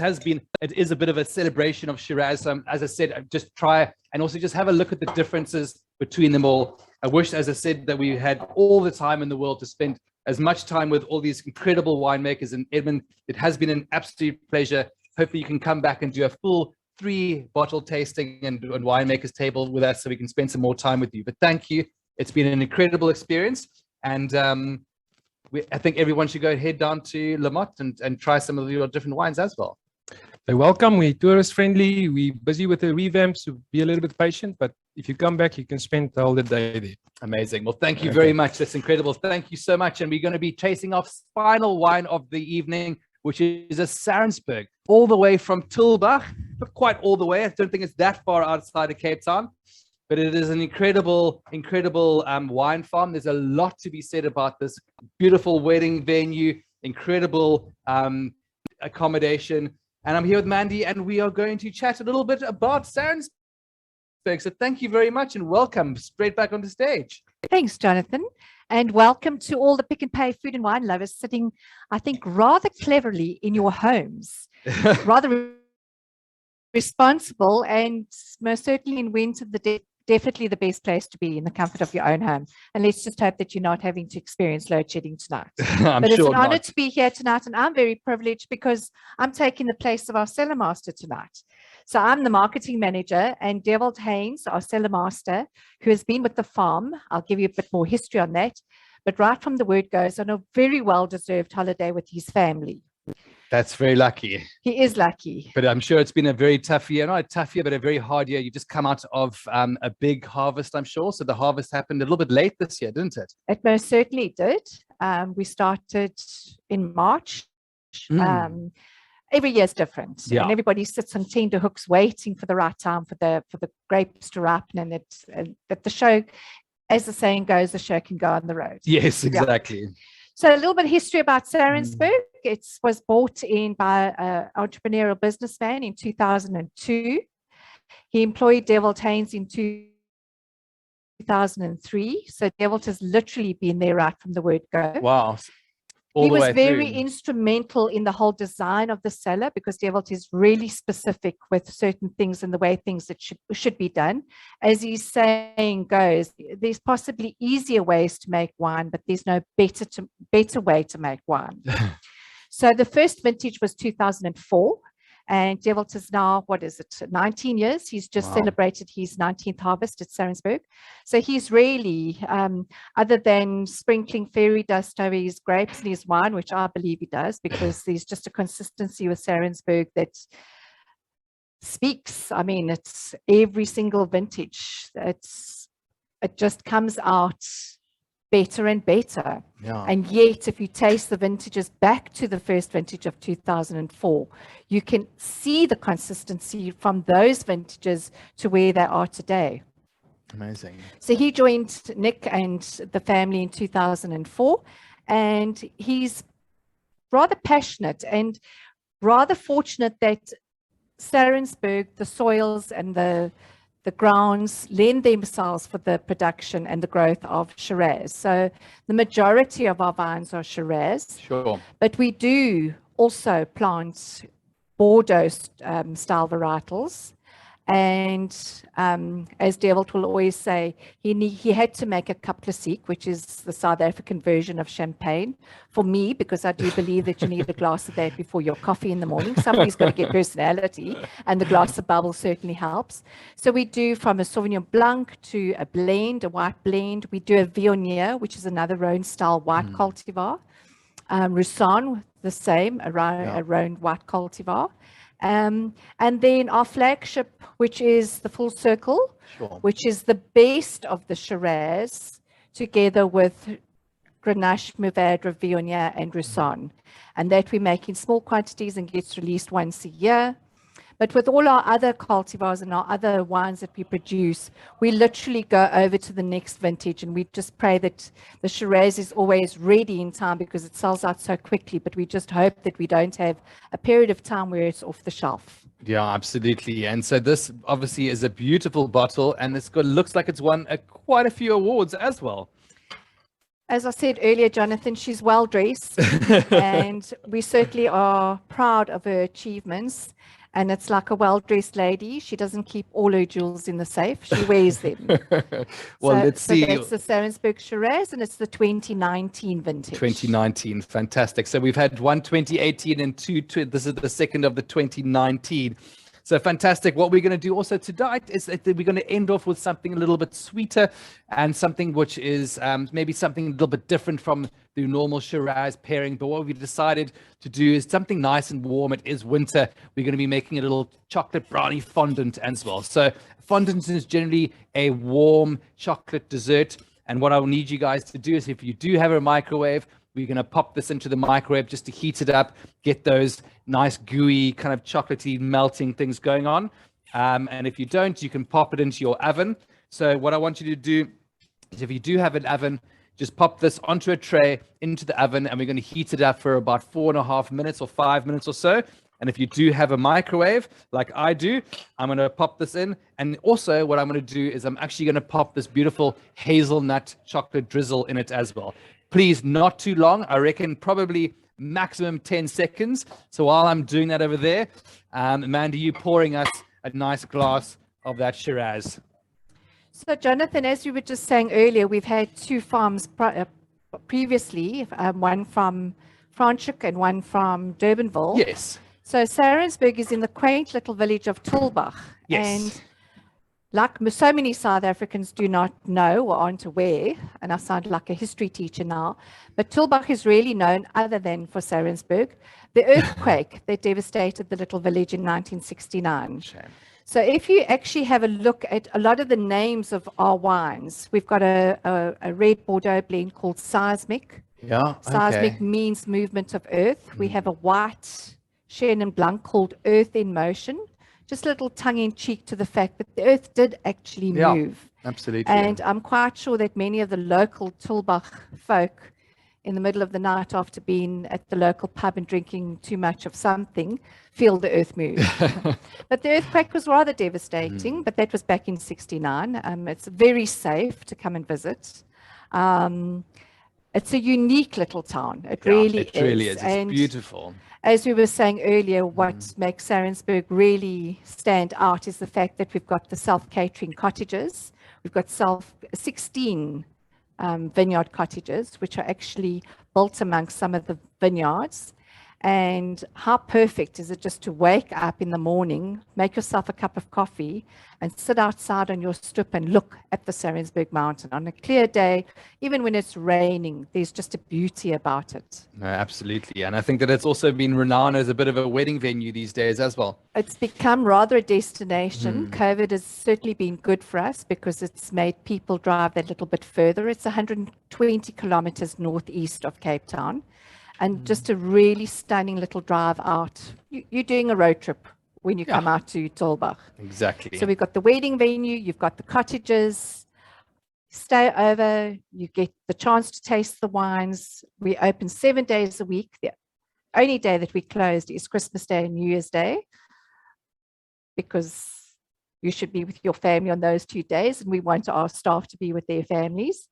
is a bit of a celebration of Shiraz. So as I said, just try and also just have a look at the differences between them all. I wish, as I said, that we had all the time in the world to spend as much time with all these incredible winemakers. And Edmund, it has been an absolute pleasure. Hopefully you can come back and do a full 3-bottle tasting and winemakers table with us so we can spend some more time with you. But thank you. It's been an incredible experience. And I think everyone should go head down to La Motte and try some of your different wines as well. They're welcome. We're tourist friendly. We're busy with the revamps, so be a little bit patient. But if you come back, you can spend all the day there. Amazing. Well, thank you very much. That's incredible. Thank you so much. And we're going to be chasing off final wine of the evening, which is a Saronsberg, all the way from Tulbagh. Not quite all the way. I don't think it's that far outside of Cape Town, but it is an incredible wine farm. There's a lot to be said about this beautiful wedding venue, incredible accommodation. And I'm here with Mandy, and we are going to chat a little bit about Saronsberg. So thank you very much and welcome straight back on the stage. Thanks, Jonathan. And welcome to all the Pick and Pay food and wine lovers sitting, I think, rather cleverly in your homes, rather responsible, and most certainly in winter, definitely the best place to be, in the comfort of your own home. And let's just hope that you're not having to experience load shedding tonight. But it's an honor to be here tonight, and I'm very privileged because I'm taking the place of our cellar master tonight. So I'm the marketing manager, and Devil Haynes, our cellar master, who has been with the farm. I'll give you a bit more history on that. But right from the word goes, on a very well-deserved holiday with his family. That's very lucky. He is lucky. But I'm sure it's been a very tough year. Not a tough year, but a very hard year. You just come out of a big harvest, I'm sure. So the harvest happened a little bit late this year, didn't it? It most certainly did. We started in March. Every year is different, and everybody sits on tender hooks waiting for the right time for the grapes to ripen, and that the show, as the saying goes, the show can go on the road. Yes, exactly. Yeah. So a little bit of history about Saronsberg. It was bought in by an entrepreneurial businessman in 2002. He employed Devil Haynes in 2003. So Devil has literally been there right from the word go. Wow. He was very instrumental in the whole design of the cellar, because Devil is really specific with certain things and the way things that should be done. As his saying goes, there's possibly easier ways to make wine, but there's no better way to make wine. So the first vintage was 2004. And Devil is now, 19 years. He's just celebrated his 19th harvest at Saronsberg. So he's really, other than sprinkling fairy dust over his grapes and his wine, which I believe he does, because there's just a consistency with Saronsberg that speaks. I mean, it's every single vintage. It just comes out better and better. And yet, if you taste the vintages back to the first vintage of 2004, you can see the consistency from those vintages to where they are today. Amazing. So he joined Nick and the family in 2004, and he's rather passionate and rather fortunate that Saronsberg, the soils and the grounds lend themselves for the production and the growth of Shiraz. So the majority of our vines are Shiraz. Sure. But we do also plant Bordeaux style varietals. And as Devil will always say, he had to make a cup classique, which is the South African version of champagne for me, because I do believe that you need a glass of that before your coffee in the morning. Somebody's got to get personality, and the glass of bubble certainly helps. So we do from a Sauvignon Blanc to a blend, a white blend. We do a Viognier, which is another Rhone style white cultivar. Roussanne, the same, a Rhone white cultivar. And then our flagship, which is the Full Circle, which is the best of the Shiraz, together with Grenache, Mourvèdre, Viognier, and Roussanne. And that we make in small quantities and gets released once a year. But with all our other cultivars and our other wines that we produce, we literally go over to the next vintage, and we just pray that the Shiraz is always ready in time, because it sells out so quickly. But we just hope that we don't have a period of time where it's off the shelf. Yeah, absolutely. And so this obviously is a beautiful bottle, and looks like it's won quite a few awards as well. As I said earlier, Jonathan, she's well dressed, and we certainly are proud of her achievements. And it's like a well-dressed lady. She doesn't keep all her jewels in the safe. She wears them. Let's see. So that's the Saronsberg Shiraz, and it's the 2019 vintage. 2019, fantastic. So we've had one 2018 and this is the second of the 2019. So fantastic. What we're going to do also tonight is that we're going to end off with something a little bit sweeter, and something which is maybe something a little bit different from the normal Shiraz pairing. But what we decided to do is something nice and warm. It is winter. We're going to be making a little chocolate brownie fondant as well. So fondant is generally a warm chocolate dessert. And what I'll need you guys to do is, if you do have a microwave, we're going to pop this into the microwave just to heat it up, get those nice gooey kind of chocolatey melting things going on. And if you don't, you can pop it into your oven. So what I want you to do is, if you do have an oven, just pop this onto a tray into the oven, and we're going to heat it up for about 4.5 minutes or 5 minutes or so. And if you do have a microwave like I do, I'm going to pop this in. And also what I'm going to do is I'm actually going to pop this beautiful hazelnut chocolate drizzle in it as well. Please, not too long. I reckon probably maximum 10 seconds. So while I'm doing that over there, Mandy, you pouring us a nice glass of that Shiraz. So Jonathan, as you were just saying earlier, we've had two farms previously, one from Franschhoek and one from Durbanville. Yes. So Saronsberg is in the quaint little village of Tulbagh. Yes. And like so many South Africans do not know or aren't aware, and I sound like a history teacher now, but Tulbagh is really known other than for Saronsberg, the earthquake that devastated the little village in 1969. Shame. So if you actually have a look at a lot of the names of our wines, we've got a red Bordeaux blend called Seismic. Yeah. Seismic means movement of earth. We have a white Chenin Blanc called Earth in Motion. Just a little tongue-in-cheek to the fact that the earth did actually move. Absolutely. And I'm quite sure that many of the local Tulbagh folk, in the middle of the night after being at the local pub and drinking too much of something, feel the earth move. But the earthquake was rather devastating, but that was back in 69. It's very safe to come and visit. It's a unique little town. It really is. It really is. It's beautiful. As we were saying earlier, what makes Saronsberg really stand out is the fact that we've got the self-catering cottages. We've got 16 vineyard cottages, which are actually built amongst some of the vineyards. And how perfect is it just to wake up in the morning, make yourself a cup of coffee, and sit outside on your stoep and look at the Saronsberg Mountain. On a clear day, even when it's raining, there's just a beauty about it. No, absolutely. And I think that it's also been renowned as a bit of a wedding venue these days as well. It's become rather a destination. COVID has certainly been good for us because it's made people drive that little bit further. It's 120 kilometers northeast of Cape Town. And just a really stunning little drive out. You're doing a road trip when you come out to Tulbagh. Exactly. So we've got the wedding venue, you've got the cottages, stay over, you get the chance to taste the wines. We open 7 days a week. The only day that we closed is Christmas Day and New Year's Day, because you should be with your family on those 2 days, and we want our staff to be with their families.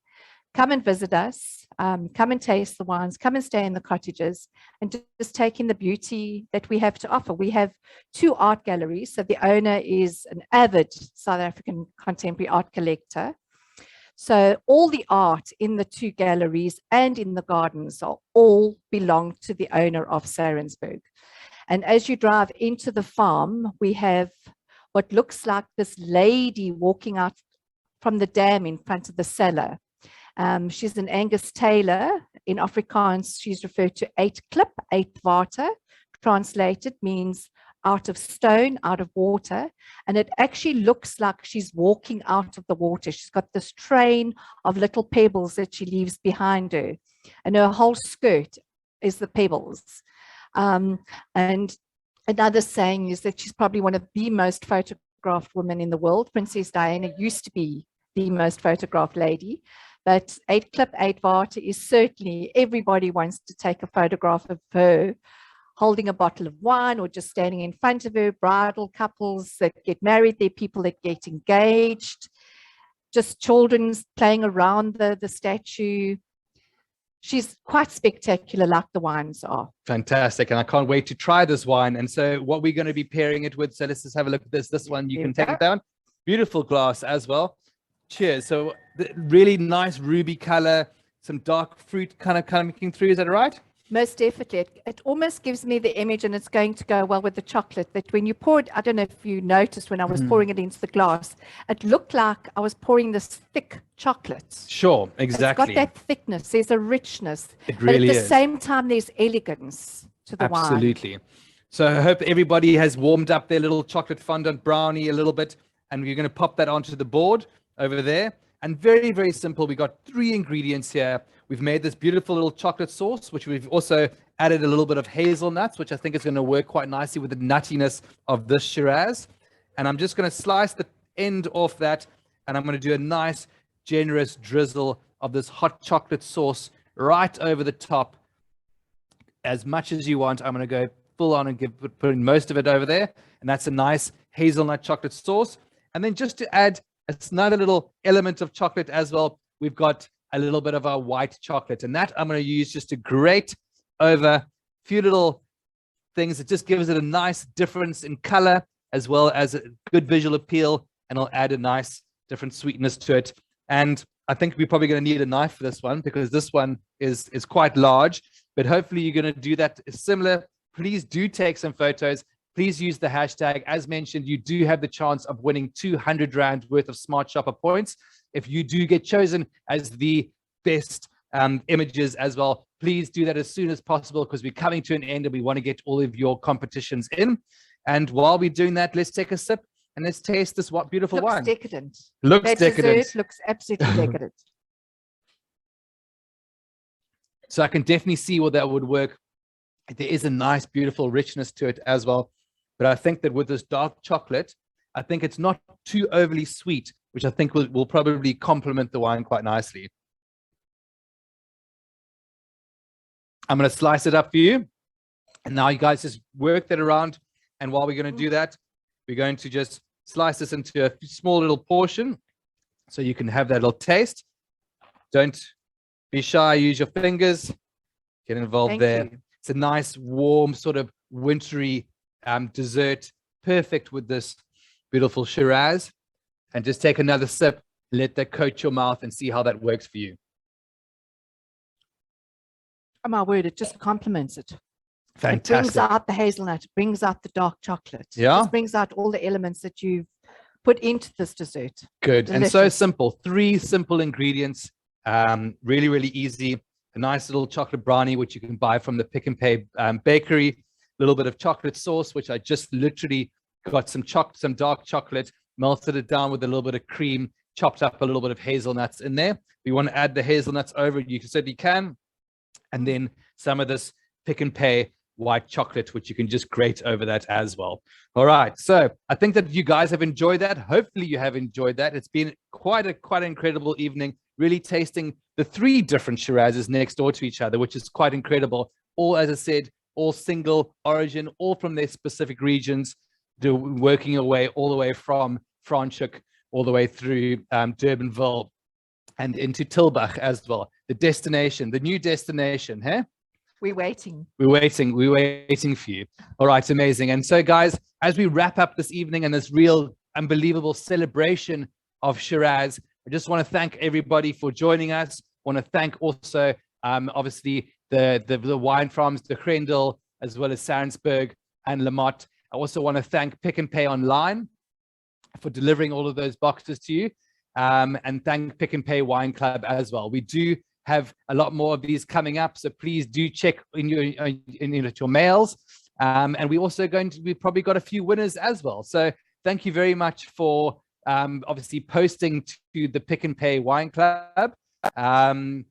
come and visit us, come and taste the wines, come and stay in the cottages, and just take in the beauty that we have to offer. We have 2 art galleries. So the owner is an avid South African contemporary art collector. So all the art in the 2 galleries and in the gardens are all belong to the owner of Saronsberg. And as you drive into the farm, we have what looks like this lady walking out from the dam in front of the cellar. She's an Angus Taylor. In Afrikaans, she's referred to 8 klip, 8 water. Translated means out of stone, out of water. And it actually looks like she's walking out of the water. She's got this train of little pebbles that she leaves behind her. And her whole skirt is the pebbles. And another saying is that she's probably one of the most photographed women in the world. Princess Diana used to be the most photographed lady. But 8 klip, 8 water is certainly, everybody wants to take a photograph of her holding a bottle of wine or just standing in front of her. Bridal couples that get married, they're people that get engaged, just children playing around the statue. She's quite spectacular, like the wines are. Fantastic. And I can't wait to try this wine. And so what we're going to be pairing it with, so let's just have a look at this one. You can take it down. Beautiful glass as well. Cheers. So the really nice ruby color, some dark fruit kind of coming through. Is that right? Most definitely. It almost gives me the image, and it's going to go well with the chocolate, that when you pour it, I don't know if you noticed when I was pouring it into the glass, it looked like I was pouring this thick chocolate. Sure, exactly. It's got that thickness. There's a richness. It really is. But at the same time, there's elegance to the wine. Absolutely. So I hope everybody has warmed up their little chocolate fondant brownie a little bit, and we're going to pop that onto the board over there. And very, very simple. We got 3 ingredients here. We've made this beautiful little chocolate sauce, which we've also added a little bit of hazelnuts, which I think is going to work quite nicely with the nuttiness of this Shiraz. And I'm just going to slice the end off that, and I'm going to do a nice, generous drizzle of this hot chocolate sauce right over the top. As much as you want, I'm going to go full on and put in most of it over there. And that's a nice hazelnut chocolate sauce. And then just to add another little element of chocolate as well, we've got a little bit of our white chocolate, and that I'm going to use just to grate over a few little things. It just gives it a nice difference in color as well as a good visual appeal, and I'll add a nice different sweetness to it. And I think we're probably going to need a knife for this one, because this one is quite large, but hopefully you're going to do that similar. Please do take some photos. Please use the hashtag. As mentioned, you do have the chance of winning 200 Rand worth of Smart Shopper points. If you do get chosen as the best images as well, please do that as soon as possible, because we're coming to an end and we want to get all of your competitions in. And while we're doing that, let's take a sip and let's taste this beautiful wine. Looks decadent. Looks that decadent. Dessert looks absolutely decadent. So I can definitely see where that would work. There is a nice, beautiful richness to it as well. But I think that with this dark chocolate, I think it's not too overly sweet, which I think will probably complement the wine quite nicely. I'm going to slice it up for you. And now you guys just work that around. And while we're going to do that, we're going to just slice this into a small little portion so you can have that little taste. Don't be shy. Use your fingers. Get involved Thank there. you. It's a nice, warm, sort of wintry dessert. Perfect with this beautiful Shiraz. And just take another sip. Let that coat your mouth and see how that works for you. Oh my word, it just complements it. Fantastic. It brings out the hazelnut, it brings out the dark chocolate. Yeah. It just brings out all the elements that you've put into this dessert. Good. Delicious. And so simple. 3 simple ingredients. Really, really easy. A nice little chocolate brownie, which you can buy from the Pick and Pay bakery. A little bit of chocolate sauce, which I just literally got some dark chocolate, melted it down with a little bit of cream, chopped up a little bit of hazelnuts in there. If you want to add the hazelnuts over, you certainly can. And then some of this Pick and Pay white chocolate, which you can just grate over that as well. All right. So I think that you guys have enjoyed that. Hopefully you have enjoyed that. It's been quite an incredible evening, really tasting the 3 different Shirazes next door to each other, which is quite incredible. All, as I said, all single origin, all from their specific regions, working away all the way from Franschhoek all the way through Durbanville and into Tilbach as well. The destination, the new destination, huh? We're waiting. We're waiting for you. All right, amazing. And so, guys, as we wrap up this evening and this real unbelievable celebration of Shiraz, I just want to thank everybody for joining us. I want to thank also, obviously, the wine farms, the Grendel, as well as Saronsberg and La Motte. I also want to thank Pick n Pay Online for delivering all of those boxes to you, and thank Pick n Pay Wine Club as well. We do have a lot more of these coming up, so please do check in your mails. And we also we probably got a few winners as well. So thank you very much for obviously posting to the Pick n Pay Wine Club. And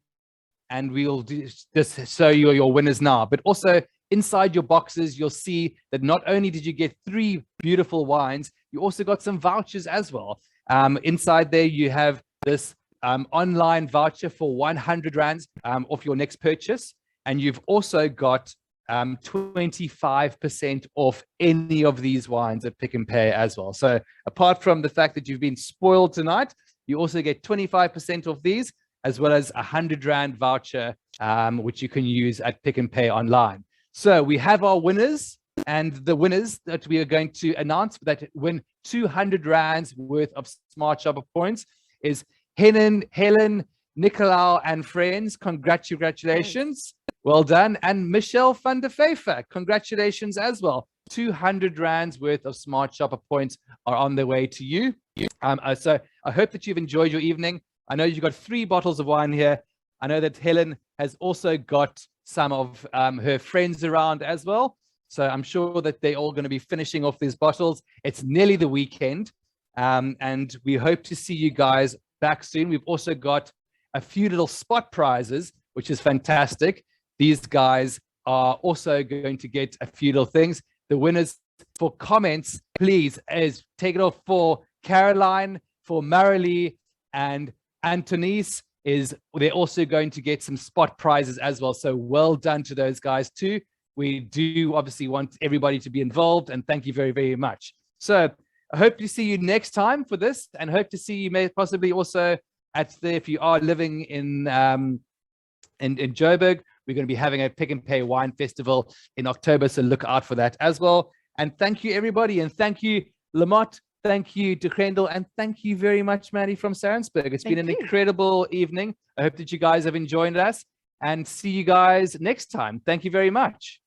we'll just show you your winners now. But also inside your boxes, you'll see that not only did you get 3 beautiful wines, you also got some vouchers as well. Inside there, you have this online voucher for 100 Rands off your next purchase. And you've also got 25% off any of these wines at Pick n Pay as well. So apart from the fact that you've been spoiled tonight, you also get 25% off these, as well as 100 Rand voucher, which you can use at Pick n Pay online. So we have our winners, and the winners that we are going to announce that win 200 Rands worth of Smart Shopper points is Helen, Nicolau and friends. Congratulations. Well done. And Michelle van der Pfeiffer, congratulations as well. 200 Rands worth of Smart Shopper points are on their way to you. So I hope that you've enjoyed your evening. I know you've got 3 bottles of wine here. I know that Helen has also got some of her friends around as well. So I'm sure that they're all going to be finishing off these bottles. It's nearly the weekend. And we hope to see you guys back soon. We've also got a few little spot prizes, which is fantastic. These guys are also going to get a few little things. The winners for comments, please, take it off for Caroline, for Marilee, and Antonice. They're also going to get some spot prizes as well. So well done to those guys too. We do obviously want everybody to be involved, and thank you very, very much. So I hope to see you next time for this, and hope to see you possibly also if you are living in Joburg, we're going to be having a Pick n Pay Wine Festival in October, so look out for that as well. And thank you, everybody, and thank you, La Motte, thank you to Grendel, and thank you very much, Mandy from Saronsberg. It's been an incredible evening. I hope that you guys have enjoyed us, and see you guys next time. Thank you very much.